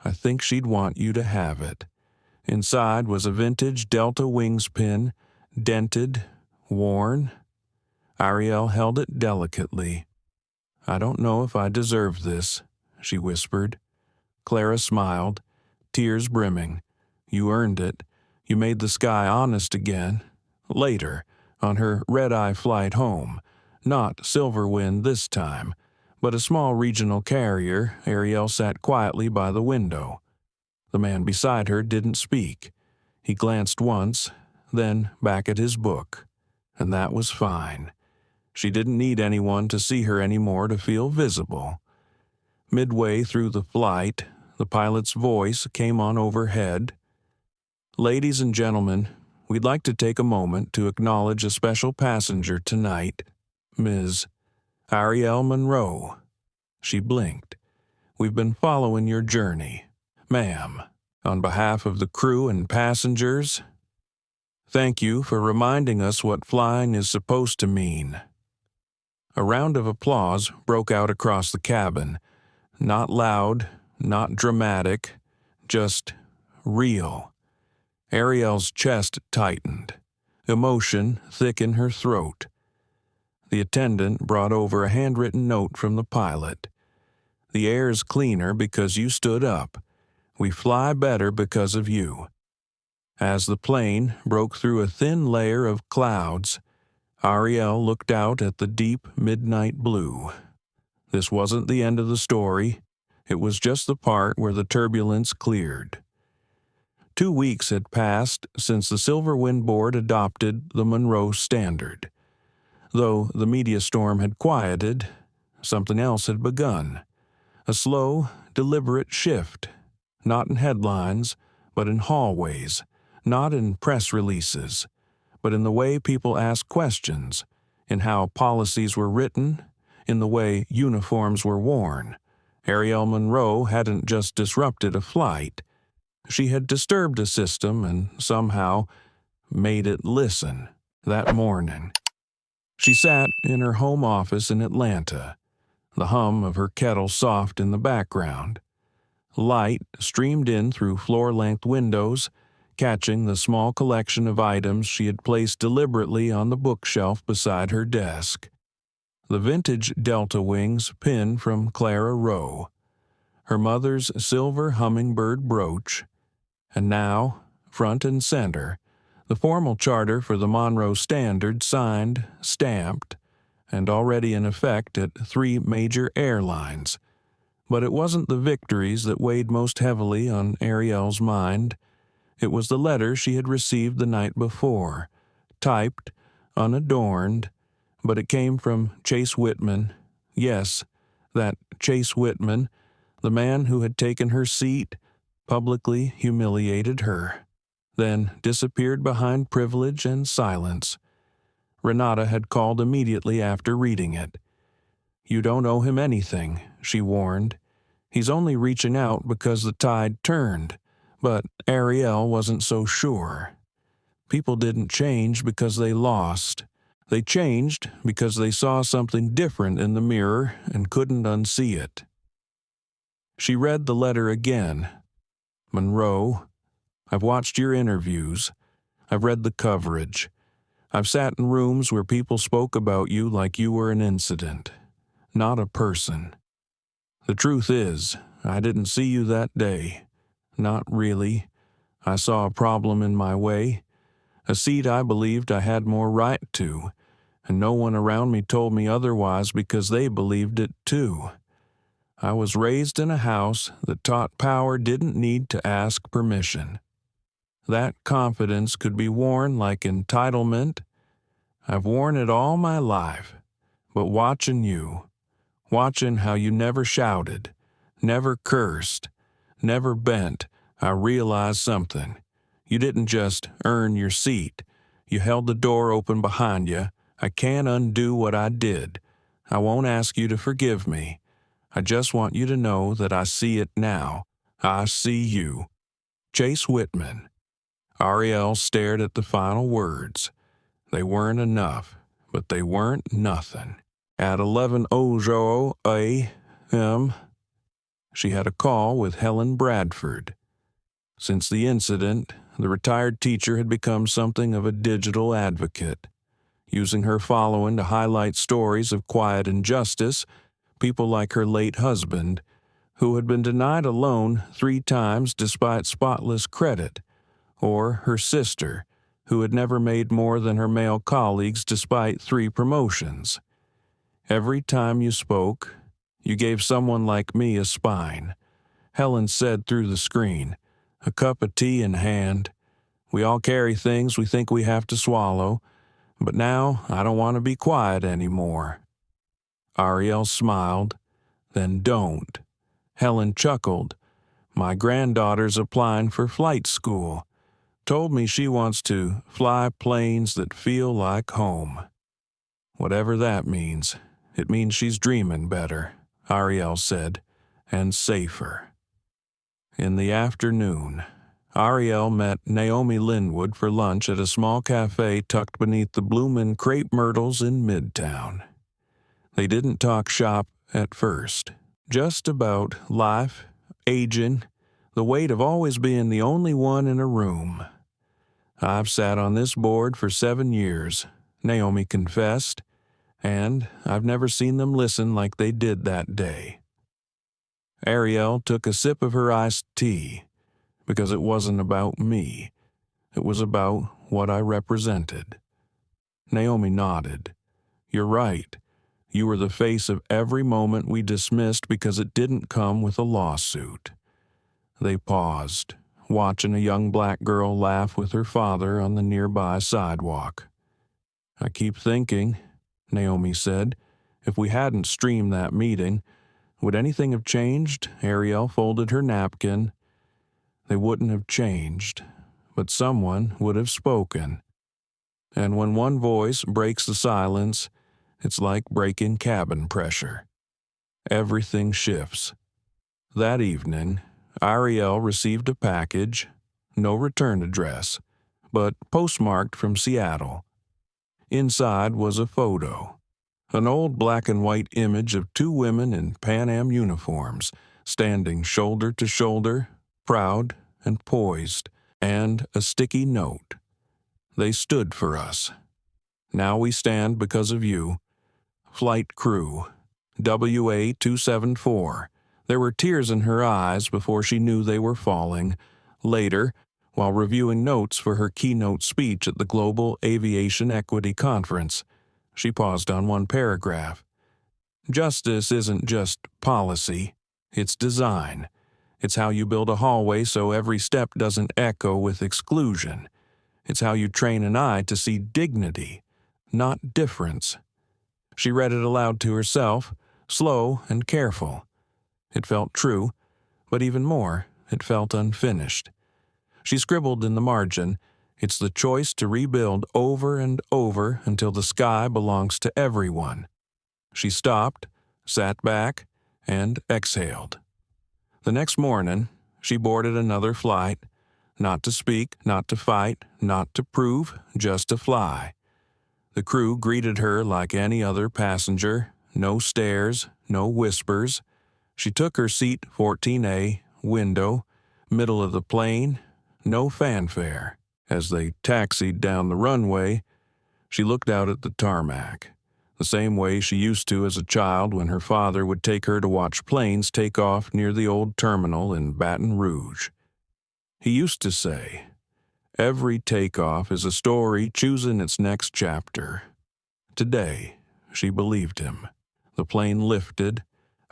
[SPEAKER 1] "I think she'd want you to have it." Inside was a vintage Delta Wings pin, dented, worn. Arielle held it delicately. "I don't know if I deserve this," she whispered. Clara smiled, tears brimming. "You earned it. You made the sky honest again." Later, on her red-eye flight home, not Silverwind this time, but a small regional carrier, Arielle sat quietly by the window. The man beside her didn't speak. He glanced once, then back at his book. And that was fine. She didn't need anyone to see her anymore to feel visible. Midway through the flight, the pilot's voice came on overhead. "Ladies and gentlemen, we'd like to take a moment to acknowledge a special passenger tonight, Ms. Arielle Monroe." She blinked. "We've been following your journey. Ma'am, on behalf of the crew and passengers, thank you for reminding us what flying is supposed to mean." A round of applause broke out across the cabin. Not loud, not dramatic, just real. Arielle's chest tightened. Emotion thick in her throat. The attendant brought over a handwritten note from the pilot. "The air's cleaner because you stood up. We fly better because of you." As the plane broke through a thin layer of clouds, Arielle looked out at the deep midnight blue. This wasn't the end of the story. It was just the part where the turbulence cleared. 2 weeks had passed since the Silverwind Board adopted the Monroe Standard. Though the media storm had quieted, something else had begun. A slow, deliberate shift. Not in headlines, but in hallways. Not in press releases, but in the way people asked questions, in how policies were written, in the way uniforms were worn. Arielle Monroe hadn't just disrupted a flight. She had disturbed a system and somehow made it listen. That morning, she sat in her home office in Atlanta, the hum of her kettle soft in the background. Light streamed in through floor-length windows, catching the small collection of items she had placed deliberately on the bookshelf beside her desk. The vintage Delta Wings pin from Clara Rowe, her mother's silver hummingbird brooch, and now, front and center, the formal charter for the Monroe Standard signed, stamped, and already in effect at 3 major airlines. But it wasn't the victories that weighed most heavily on Arielle's mind. It was the letter she had received the night before, typed, unadorned, but it came from Chase Whitman. Yes, that Chase Whitman, the man who had taken her seat, publicly humiliated her, then disappeared behind privilege and silence. Renata had called immediately after reading it. "You don't owe him anything," she warned. "He's only reaching out because the tide turned." But Arielle wasn't so sure. People didn't change because they lost. They changed because they saw something different in the mirror and couldn't unsee it. She read the letter again. "Monroe, I've watched your interviews. I've read the coverage. I've sat in rooms where people spoke about you like you were an incident, not a person. The truth is, I didn't see you that day. Not really. I saw a problem in my way, a seat I believed I had more right to, and no one around me told me otherwise because they believed it too. I was raised in a house that taught power didn't need to ask permission. That confidence could be worn like entitlement. I've worn it all my life, but watching you, watching how you never shouted, never cursed, never bent, I realized something. You didn't just earn your seat. You held the door open behind you. I can't undo what I did. I won't ask you to forgive me. I just want you to know that I see it now. I see you. Chase Whitman. Arielle stared at the final words. They weren't enough, but they weren't nothing. At 11:00 a.m., she had a call with Helen Bradford. Since the incident, the retired teacher had become something of a digital advocate, using her following to highlight stories of quiet injustice, people like her late husband, who had been denied a loan 3 times despite spotless credit, or her sister, who had never made more than her male colleagues despite 3 promotions. Every time you spoke, you gave someone like me a spine, Helen said through the screen, a cup of tea in hand. We all carry things we think we have to swallow, but now I don't want to be quiet anymore. Arielle smiled, then don't. Helen chuckled. My granddaughter's applying for flight school. Told me she wants to fly planes that feel like home. Whatever that means, it means she's dreaming better, Arielle said, and safer. In the afternoon, Arielle met Naomi Linwood for lunch at a small cafe tucked beneath the bloomin' crepe myrtles in Midtown. They didn't talk shop at first, just about life, aging, the weight of always being the only one in a room. I've sat on this board for 7 years, Naomi confessed, and I've never seen them listen like they did that day. Arielle took a sip of her iced tea, because it wasn't about me. It was about what I represented. Naomi nodded. You're right. You were the face of every moment we dismissed because it didn't come with a lawsuit. They paused, watching a young black girl laugh with her father on the nearby sidewalk. I keep thinking, Naomi said, if we hadn't streamed that meeting, would anything have changed? Arielle folded her napkin. They wouldn't have changed, but someone would have spoken. And when one voice breaks the silence, it's like breaking cabin pressure. Everything shifts. That evening, Arielle received a package, no return address, but postmarked from Seattle. Inside was a photo. An old black and white image of 2 women in Pan Am uniforms, standing shoulder to shoulder, proud and poised, and a sticky note. They stood for us. Now we stand because of you. Flight crew, WA-274. There were tears in her eyes before she knew they were falling. Later, while reviewing notes for her keynote speech at the Global Aviation Equity Conference, she paused on one paragraph. Justice isn't just policy, it's design. It's how you build a hallway so every step doesn't echo with exclusion. It's how you train an eye to see dignity, not difference. She read it aloud to herself, slow and careful. It felt true, but even more, it felt unfinished. She scribbled in the margin, it's the choice to rebuild over and over until the sky belongs to everyone. She stopped, sat back, and exhaled. The next morning, she boarded another flight, not to speak, not to fight, not to prove, just to fly. The crew greeted her like any other passenger, no stares, no whispers. She took her seat 14A, window, middle of the plane, no fanfare. As they taxied down the runway, she looked out at the tarmac, the same way she used to as a child when her father would take her to watch planes take off near the old terminal in Baton Rouge. He used to say, every takeoff is a story choosing its next chapter. Today, she believed him. The plane lifted.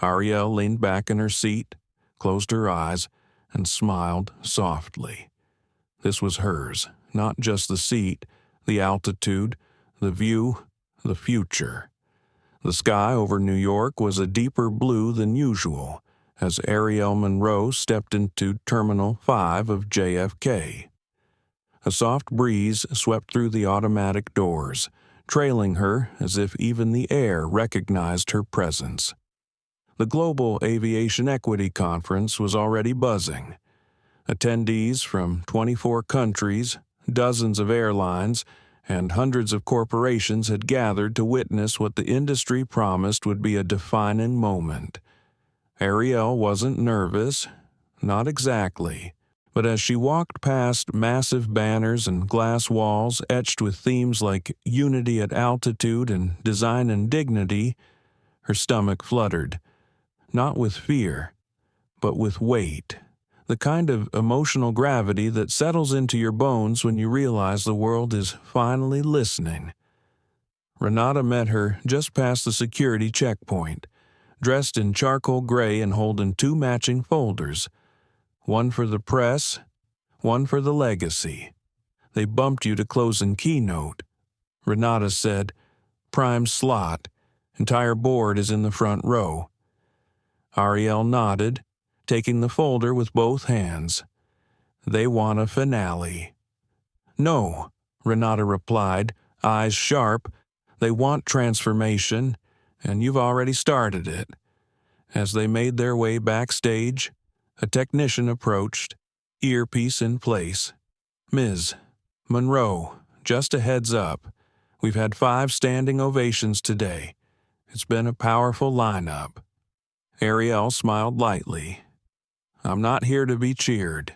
[SPEAKER 1] Arielle leaned back in her seat, closed her eyes, and smiled softly. This was hers, not just the seat, the altitude, the view, the future. The sky over New York was a deeper blue than usual as Arielle Monroe stepped into Terminal 5 of JFK. A soft breeze swept through the automatic doors, trailing her as if even the air recognized her presence. The Global Aviation Equity Conference was already buzzing. Attendees from 24 countries, dozens of airlines, and hundreds of corporations had gathered to witness what the industry promised would be a defining moment. Arielle wasn't nervous, not exactly, but as she walked past massive banners and glass walls etched with themes like unity at altitude and design and dignity, her stomach fluttered, not with fear, but with weight. The kind of emotional gravity that settles into your bones when you realize the world is finally listening. Renata met her just past the security checkpoint, dressed in charcoal gray and holding 2 matching folders, one for the press, one for the legacy. They bumped you to closing Keynote. Renata said, "Prime slot. Entire board is in the front row." Arielle nodded, taking the folder with both hands. "They want a finale." "No," Renata replied, eyes sharp. "They want transformation, and you've already started it." As they made their way backstage, a technician approached, earpiece in place. "Ms. Monroe, just a heads up. We've had 5 standing ovations today. It's been a powerful lineup." Arielle smiled lightly. "I'm not here to be cheered."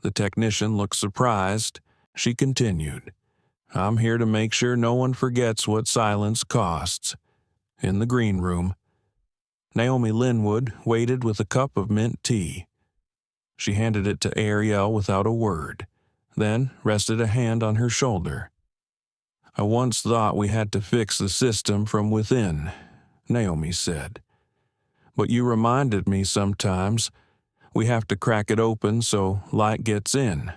[SPEAKER 1] The technician looked surprised. She continued, "I'm here to make sure no one forgets what silence costs." In the green room, Naomi Linwood waited with a cup of mint tea. She handed it to Arielle without a word, then rested a hand on her shoulder. "I once thought we had to fix the system from within," Naomi said. "But you reminded me sometimes we have to crack it open so light gets in."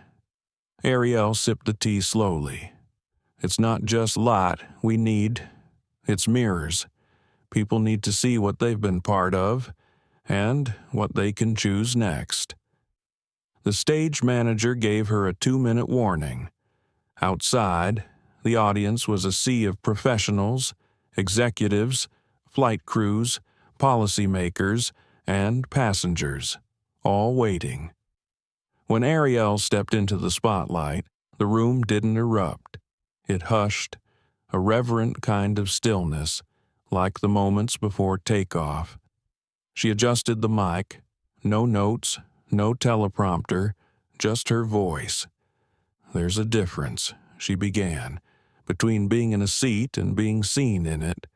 [SPEAKER 1] Arielle sipped the tea slowly. "It's not just light we need, it's mirrors. People need to see what they've been part of, and what they can choose next." The stage manager gave her a 2-minute warning. Outside, the audience was a sea of professionals, executives, flight crews, policymakers, and passengers, all waiting. When Arielle stepped into the spotlight, the room didn't erupt. It hushed, a reverent kind of stillness, like the moments before takeoff. She adjusted the mic, no notes, no teleprompter, just her voice. "There's a difference," she began, "between being in a seat and being seen in it."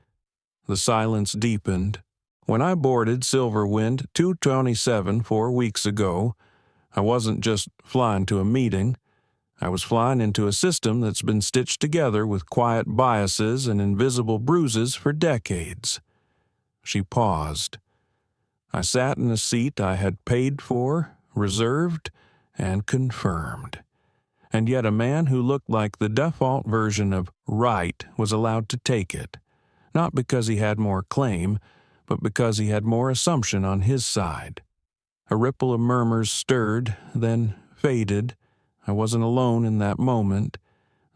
[SPEAKER 1] The silence deepened. "When I boarded Silverwind 227 4 weeks ago, I wasn't just flying to a meeting. I was flying into a system that's been stitched together with quiet biases and invisible bruises for decades." She paused. "I sat in a seat I had paid for, reserved, and confirmed. And yet a man who looked like the default version of right was allowed to take it, not because he had more claim, but because he had more assumption on his side." A ripple of murmurs stirred, then faded. I wasn't alone in that moment.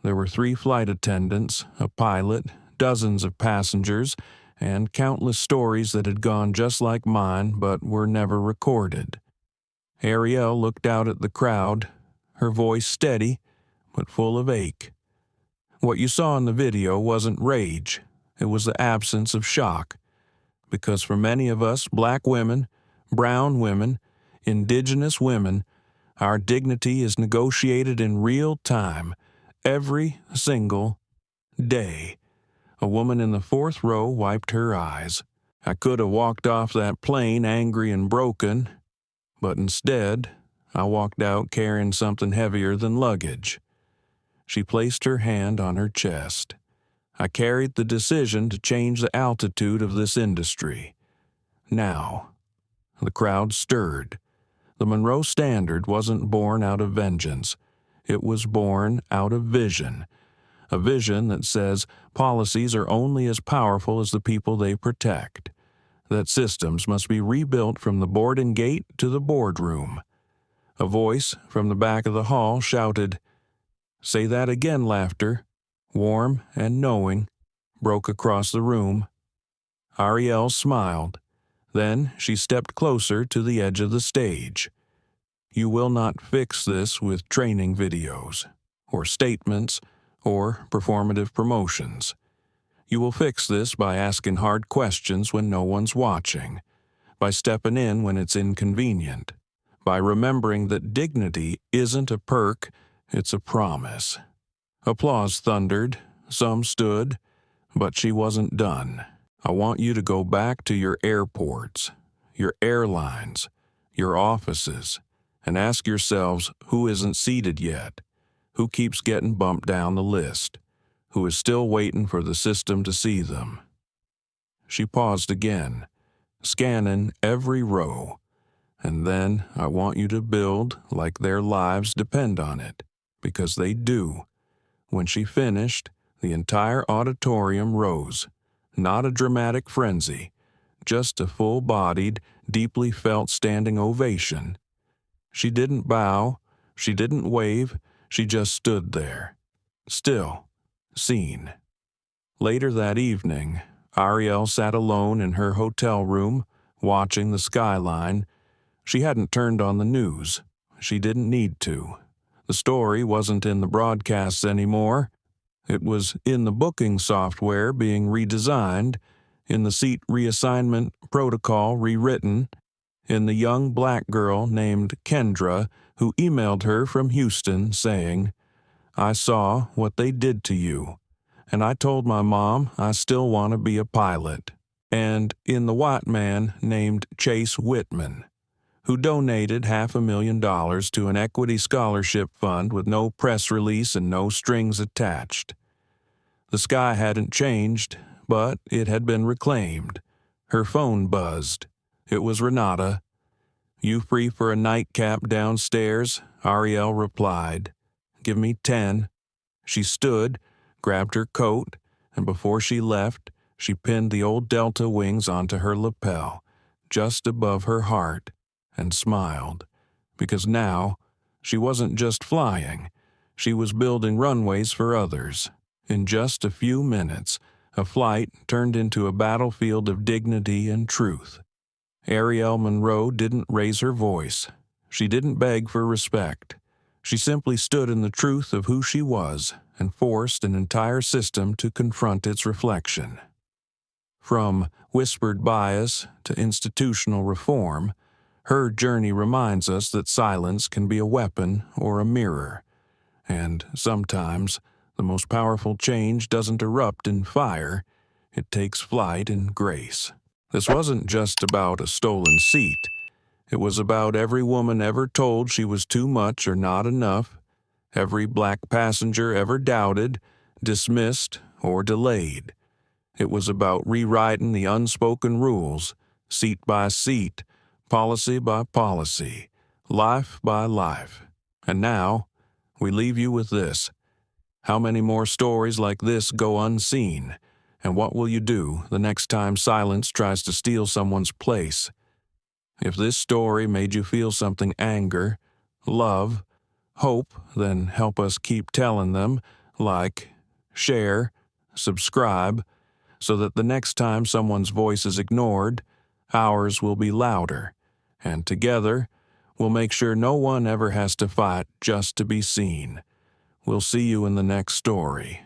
[SPEAKER 1] There were 3 flight attendants, a pilot, dozens of passengers, and countless stories that had gone just like mine but were never recorded. Arielle looked out at the crowd, her voice steady but full of ache. "What you saw in the video wasn't rage. It was the absence of shock. Because for many of us, black women, brown women, indigenous women, our dignity is negotiated in real time, every single day." A woman in the 4th row wiped her eyes. "I could have walked off that plane angry and broken, but instead, I walked out carrying something heavier than luggage." She placed her hand on her chest. "I carried the decision to change the altitude of this industry. Now." The crowd stirred. The Monroe Standard wasn't born out of vengeance. It was born out of vision. A vision that says policies are only as powerful as the people they protect. That systems must be rebuilt from the boarding gate to the boardroom. A voice from the back of the hall shouted, Say that again, laughter, warm and knowing, broke across the room. Arielle smiled. Then she stepped closer to the edge of the stage. You will not fix this with training videos, or statements, or performative promotions. You will fix this by asking hard questions when no one's watching, by stepping in when it's inconvenient, by remembering that dignity isn't a perk, it's a promise. Applause thundered, some stood, but she wasn't done. I want you to go back to your airports, your airlines, your offices, and ask yourselves who isn't seated yet, who keeps getting bumped down the list, who is still waiting for the system to see them. She paused again, scanning every row, and then I want you to build like their lives depend on it, because they do. When she finished, the entire auditorium rose. Not a dramatic frenzy, just a full-bodied, deeply felt standing ovation. She didn't bow, she didn't wave, she just stood there. Still, seen. Later that evening, Arielle sat alone in her hotel room, watching the skyline. She hadn't turned on the news. She didn't need to. The story wasn't in the broadcasts anymore. It was in the booking software being redesigned, in the seat reassignment protocol rewritten, in the young black girl named Kendra who emailed her from Houston saying, I saw what they did to you, and I told my mom I still want to be a pilot. And in the white man named Chase Whitman, who donated $500,000 to an equity scholarship fund with no press release and no strings attached. The sky hadn't changed, but it had been reclaimed. Her phone buzzed. It was Renata. You free for a nightcap downstairs? Arielle replied. Give me 10. She stood, grabbed her coat, and before she left, she pinned the old Delta wings onto her lapel, just above her heart, and smiled. Because now, she wasn't just flying. She was building runways for others. In just a few minutes, a flight turned into a battlefield of dignity and truth. Arielle Monroe didn't raise her voice. She didn't beg for respect. She simply stood in the truth of who she was and forced an entire system to confront its reflection. From whispered bias to institutional reform, her journey reminds us that silence can be a weapon or a mirror, and sometimes the most powerful change doesn't erupt in fire, it takes flight in grace. This wasn't just about a stolen seat. It was about every woman ever told she was too much or not enough, every black passenger ever doubted, dismissed, or delayed. It was about rewriting the unspoken rules, seat by seat, policy by policy, life by life. And now, we leave you with this. How many more stories like this go unseen? And what will you do the next time silence tries to steal someone's place? If this story made you feel something anger, love, hope, then help us keep telling them, like, share, subscribe, so that the next time someone's voice is ignored, ours will be louder, and together, we'll make sure no one ever has to fight just to be seen. We'll see you in the next story.